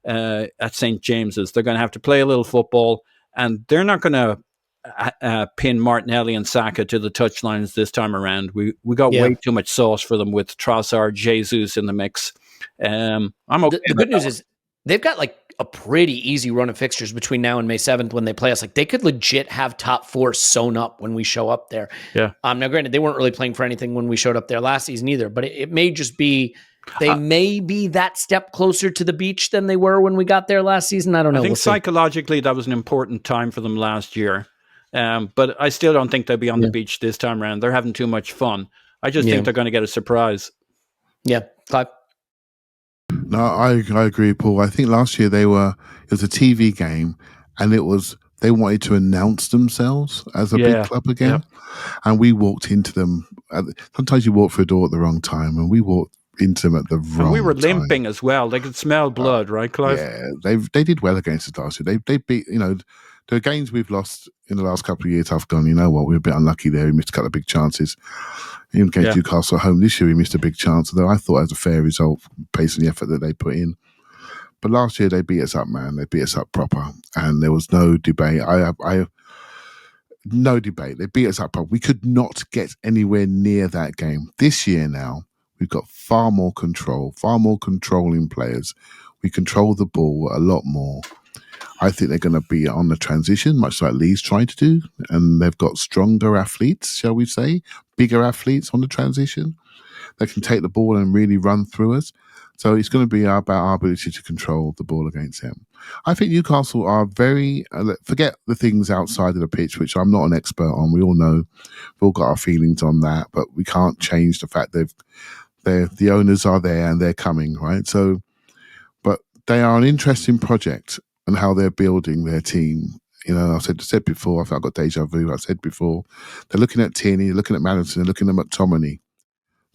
Speaker 11: at St. James's. They're going to have to play a little football, and they're not going to pin Martinelli and Saka to the touchlines this time around. We got way too much sauce for them with Trossard, Jesus in the mix. I'm okay.
Speaker 1: The good news is they've got a pretty easy run of fixtures between now and May 7th when they play us. They could legit have top 4 sewn up when we show up there.
Speaker 11: Yeah.
Speaker 1: Now, granted, they weren't really playing for anything when we showed up there last season either, but it may just be they may be that step closer to the beach than they were when we got there last season. I don't know.
Speaker 11: I think psychologically that was an important time for them last year. But I still don't think they'll be on the beach this time around. They're having too much fun. I just think they're going to get a surprise.
Speaker 1: Yeah, Clive?
Speaker 10: No, I agree, Paul. I think last year it was a TV game, and they wanted to announce themselves as a big club again, and we walked into them. Sometimes you walk through a door at the wrong time, and we walked into them at the wrong time.
Speaker 11: And we were limping as well. They could smell blood, right, Clive?
Speaker 10: Yeah, they did well against us last year. They beat, the games we've lost in the last couple of years, I've gone, we're a bit unlucky there. We missed a couple of big chances. Even against Newcastle at home this year, we missed a big chance, although I thought it was a fair result based on the effort that they put in. But last year, they beat us up, man. They beat us up proper, and there was no debate. No debate. They beat us up proper. We could not get anywhere near that game. This year now, we've got far more control, far more controlling players. We control the ball a lot more. I think they're going to be on the transition, much like Leeds tried to do, and they've got stronger athletes, shall we say, bigger athletes on the transition. They can take the ball and really run through us. So it's going to be about our ability to control the ball against them. I think Newcastle are very, forget the things outside of the pitch, which I'm not an expert on. We all know, we've all got our feelings on that, but we can't change the fact the owners are there and they're coming, right? So, but they are an interesting project and how they're building their team. I said before, I think I've got deja vu. I said before, they're looking at Tierney, they're looking at Maddison, they're looking at McTominay.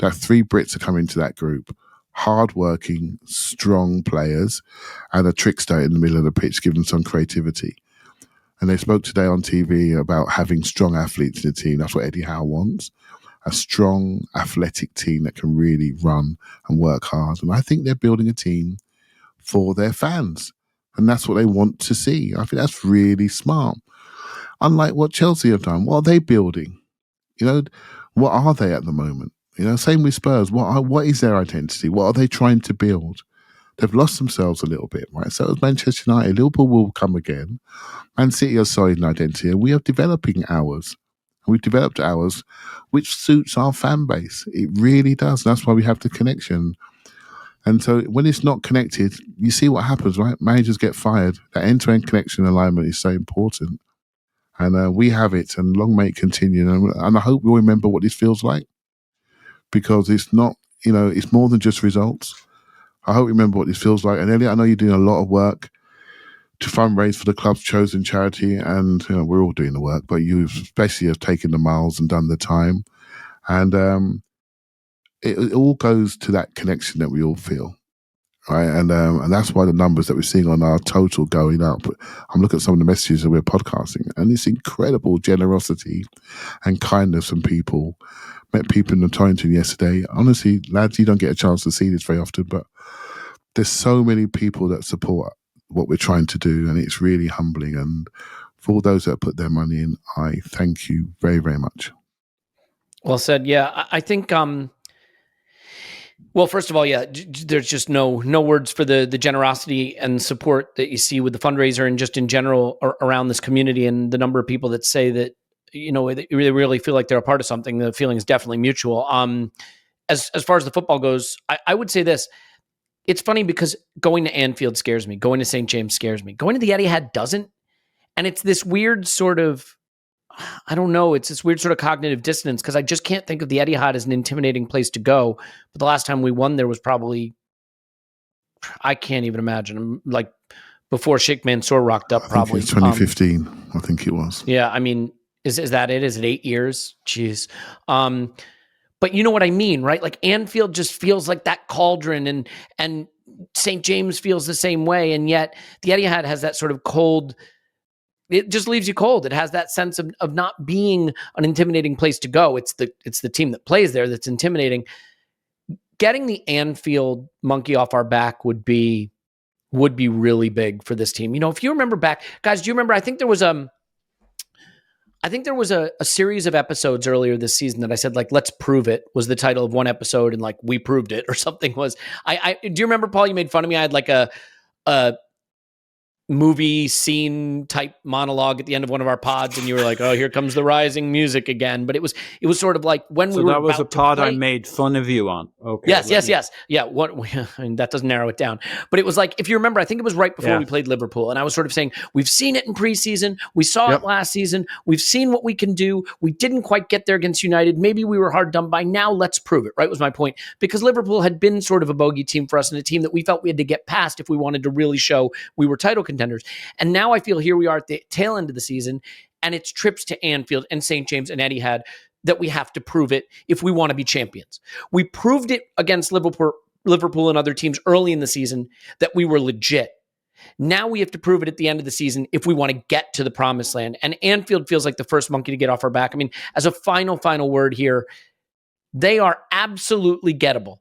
Speaker 10: There are 3 Brits are coming to that group. Hard-working, strong players, and a trickster in the middle of the pitch, giving them some creativity. And they spoke today on TV about having strong athletes in the team. That's what Eddie Howe wants. A strong, athletic team that can really run and work hard. And I think they're building a team for their fans. And that's what they want to see. I think that's really smart. Unlike what Chelsea have done. What are they building? What are they at the moment? Same with Spurs. What is their identity? What are they trying to build? they've lost themselves a little bit, right? So as Manchester United, Liverpool will come again. Man City are solid in identity, and we are developing ours. We've developed ours, which suits our fan base. It really does. That's why we have the connection. And so when it's not connected, you see what happens, right? Managers get fired. That end-to-end connection alignment is so important. And we have it, and long may it continue. And I hope we'll remember what this feels like, because it's not, it's more than just results. I hope you remember what this feels like. And Elliot, I know you're doing a lot of work to fundraise for the club's chosen charity, and we're all doing the work, but you especially have taken the miles and done the time. And it all goes to that connection that we all feel. Right, and that's why the numbers that we're seeing on our total going up. I'm looking at some of the messages that we're podcasting, and it's incredible generosity and kindness from people. Met people in Torrington yesterday. Honestly, lads, you don't get a chance to see this very often, but there's so many people that support what we're trying to do, and it's really humbling. And for all those that put their money in, I thank you very, very much.
Speaker 1: Well said. Yeah, I think. Well, first of all, yeah, there's just no words for the generosity and support that you see with the fundraiser and just in general around this community, and the number of people that say that they really feel like they're a part of something. The feeling is definitely mutual. As far as the football goes, I would say this. It's funny because going to Anfield scares me. Going to St. James scares me. Going to the Etihad doesn't. And it's this weird sort of, I don't know, it's this weird sort of cognitive dissonance because I just can't think of the Etihad as an intimidating place to go. But the last time we won there was probably, I can't even imagine, like before Sheikh Mansour rocked up probably.
Speaker 10: 2015, I think it was.
Speaker 1: Yeah, I mean, is that it? Is it 8 years? Jeez. But you know what I mean, right? Like Anfield just feels like that cauldron, and St. James feels the same way. And yet the Etihad has that sort of cold, it just leaves you cold. It has that sense of not being an intimidating place to go. It's the team that plays there that's intimidating. Getting the Anfield monkey off our back would be really big for this team. If you remember back, guys, do you remember, I think there was a series of episodes earlier this season that I said, like, let's prove it was the title of one episode, and like we proved it or something was. I do you remember, Paul, you made fun of me? I had like a movie scene type monologue at the end of one of our pods, and you were like, oh, here comes the rising music again. But it was sort of like when we were,
Speaker 11: that was a pod I made fun of you on. Okay.
Speaker 1: Yes. Yeah. I mean, that doesn't narrow it down, but it was like, if you remember, I think it was right before we played Liverpool, and I was sort of saying, we've seen it in preseason, we saw it last season, we've seen what we can do. We didn't quite get there against United. Maybe we were hard done by. Now let's prove it. Right, was my point, because Liverpool had been sort of a bogey team for us, and a team that we felt we had to get past if we wanted to really show we were title contenders. And now I feel here we are at the tail end of the season, and it's trips to Anfield and St. James and Etihad that we have to prove it if we want to be champions. We proved it against Liverpool and other teams early in the season that we were legit. Now we have to prove it at the end of the season if we want to get to the promised land. And Anfield feels like the first monkey to get off our back. I mean, as a final word here, they are absolutely gettable.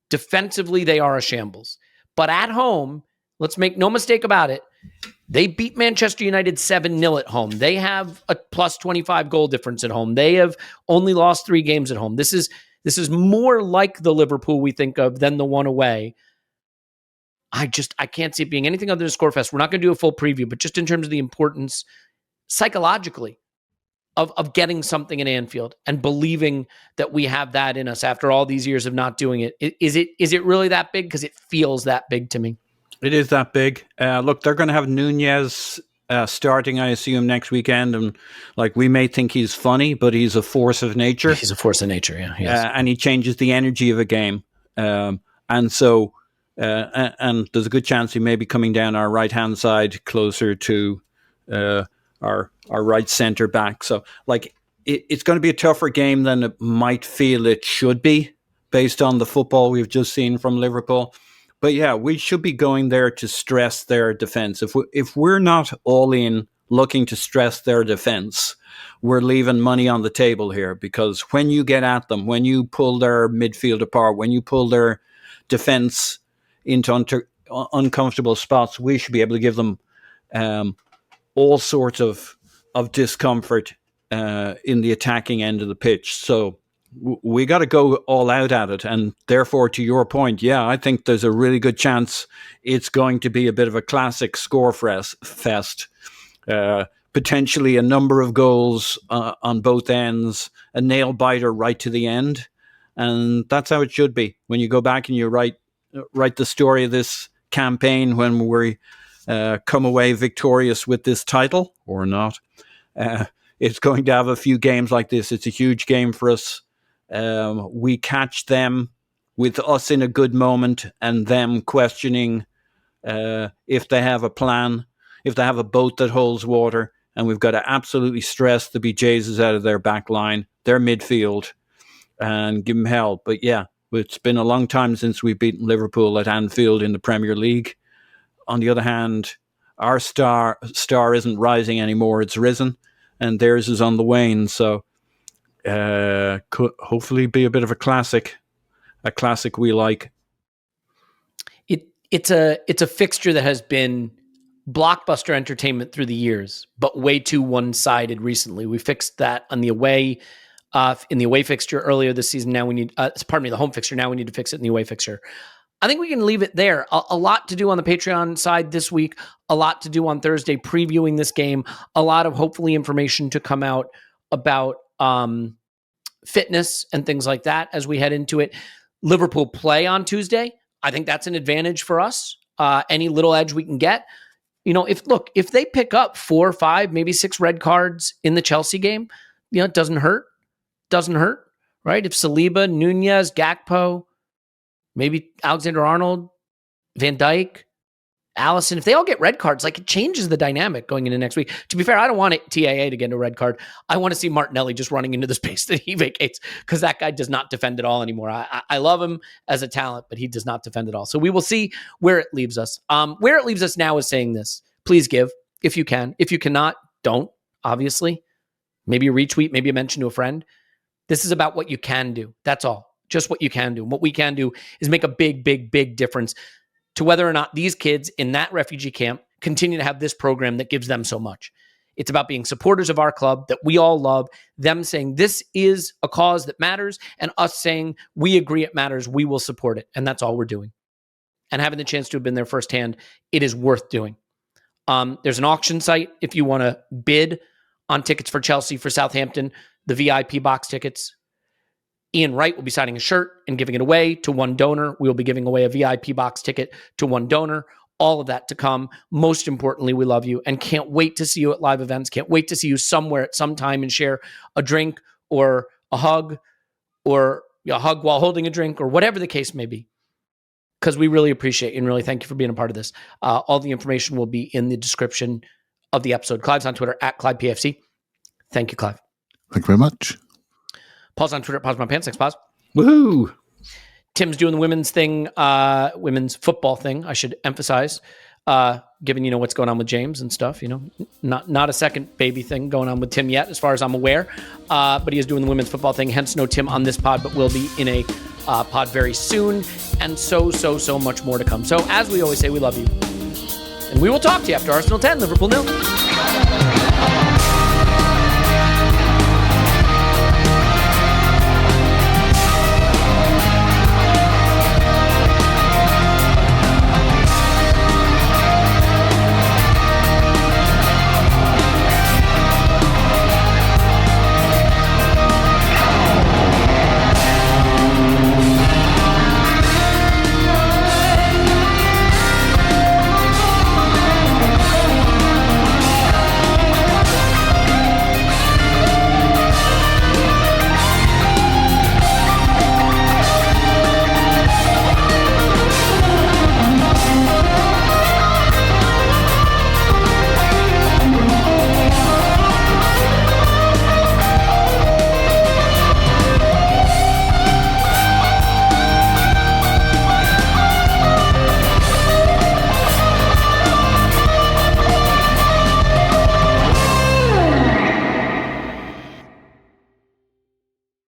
Speaker 1: Defensively, they are a shambles. But at home, let's make no mistake about it, they beat Manchester United 7-0 at home. They have a plus 25 goal difference at home. They have only lost 3 games at home. This is more like the Liverpool we think of than the one away. I can't see it being anything other than a score fest. We're not going to do a full preview, but just in terms of the importance psychologically of getting something in Anfield and believing that we have that in us after all these years of not doing it. Is it really that big? Because it feels that big to me.
Speaker 11: It is that big. Look, they're going to have Nunez starting, I assume, next weekend. And like, we may think he's funny, but he's a force of nature.
Speaker 1: He's a force of nature, yeah.
Speaker 11: And he changes the energy of a game. And so, and there's a good chance he may be coming down our right-hand side closer to our right centre back. So, like, it's going to be a tougher game than it might feel it should be based on the football we've just seen from Liverpool. But yeah, we should be going there to stress their defense. If we're not all in looking to stress their defense, we're leaving money on the table here, because when you get at them, when you pull their midfield apart, when you pull their defense into uncomfortable spots, we should be able to give them all sorts of discomfort in the attacking end of the pitch. So we got to go all out at it. And therefore, to your point, yeah, I think there's a really good chance it's going to be a bit of a classic score fest. Potentially a number of goals on both ends, a nail biter right to the end. And that's how it should be. When you go back and you write the story of this campaign, when we come away victorious with this title or not, it's going to have a few games like this. It's a huge game for us. We catch them with us in a good moment and them questioning if they have a plan, if they have a boat that holds water. And we've got to absolutely stress the BJs out of their back line, their midfield, and give them hell. But yeah, it's been a long time since we've beaten Liverpool at Anfield in the Premier League. On the other hand, our star isn't rising anymore. It's risen, and theirs is on the wane. So could hopefully be a bit of a classic we like.
Speaker 1: It's a fixture that has been blockbuster entertainment through the years, but way too one-sided recently. We fixed that on the away in the away fixture earlier this season. Now we need, the home fixture. Now we need to fix it in the away fixture. I think we can leave it there. A lot to do on the Patreon side this week, a lot to do on Thursday previewing this game, a lot of hopefully information to come out about fitness and things like that as we head into it. Liverpool play on Tuesday. I think that's an advantage for us. Any little edge we can get. If they pick up 4 or 5, maybe 6 red cards in the Chelsea game, it doesn't hurt. Doesn't hurt, right? If Saliba, Nunez, Gakpo, maybe Alexander-Arnold, Van Dijk, Allison, if they all get red cards, it changes the dynamic going into next week. To be fair, I don't want TAA to get a red card. I want to see Martinelli just running into the space that he vacates, because that guy does not defend at all anymore. I love him as a talent, but he does not defend at all. So we will see where it leaves us. Where it leaves us now is saying this. Please give if you can. If you cannot, don't, obviously. Maybe a retweet, maybe a mention to a friend. This is about what you can do. That's all. Just what you can do. And what we can do is make a big, big, big difference to whether or not these kids in that refugee camp continue to have this program that gives them so much. It's about being supporters of our club that we all love, them saying this is a cause that matters, and us saying we agree it matters, we will support it. And that's all we're doing. And having the chance to have been there firsthand, it is worth doing. There's an auction site if you want to bid on tickets for Chelsea, for Southampton, the VIP box tickets. Ian Wright will be signing a shirt and giving it away to one donor. We will be giving away a VIP box ticket to one donor. All of that to come. Most importantly, we love you and can't wait to see you at live events. Can't wait to see you somewhere at some time and share a drink or a hug, or a hug while holding a drink, or whatever the case may be. Because we really appreciate you and really thank you for being a part of this. All the information will be in the description of the episode. Clive's on Twitter at ClivePFC. Thank you, Clive.
Speaker 10: Thank you very much.
Speaker 1: Paul's on Twitter at Pause My Pants. Thanks, Pause.
Speaker 11: Woohoo!
Speaker 1: Tim's doing the women's thing, women's football thing, I should emphasize, given, what's going on with James and stuff, not a second baby thing going on with Tim yet, as far as I'm aware, but he is doing the women's football thing, hence no Tim on this pod, but will be in a pod very soon, and so much more to come. So as we always say, we love you, and we will talk to you after Arsenal 10, Liverpool 0.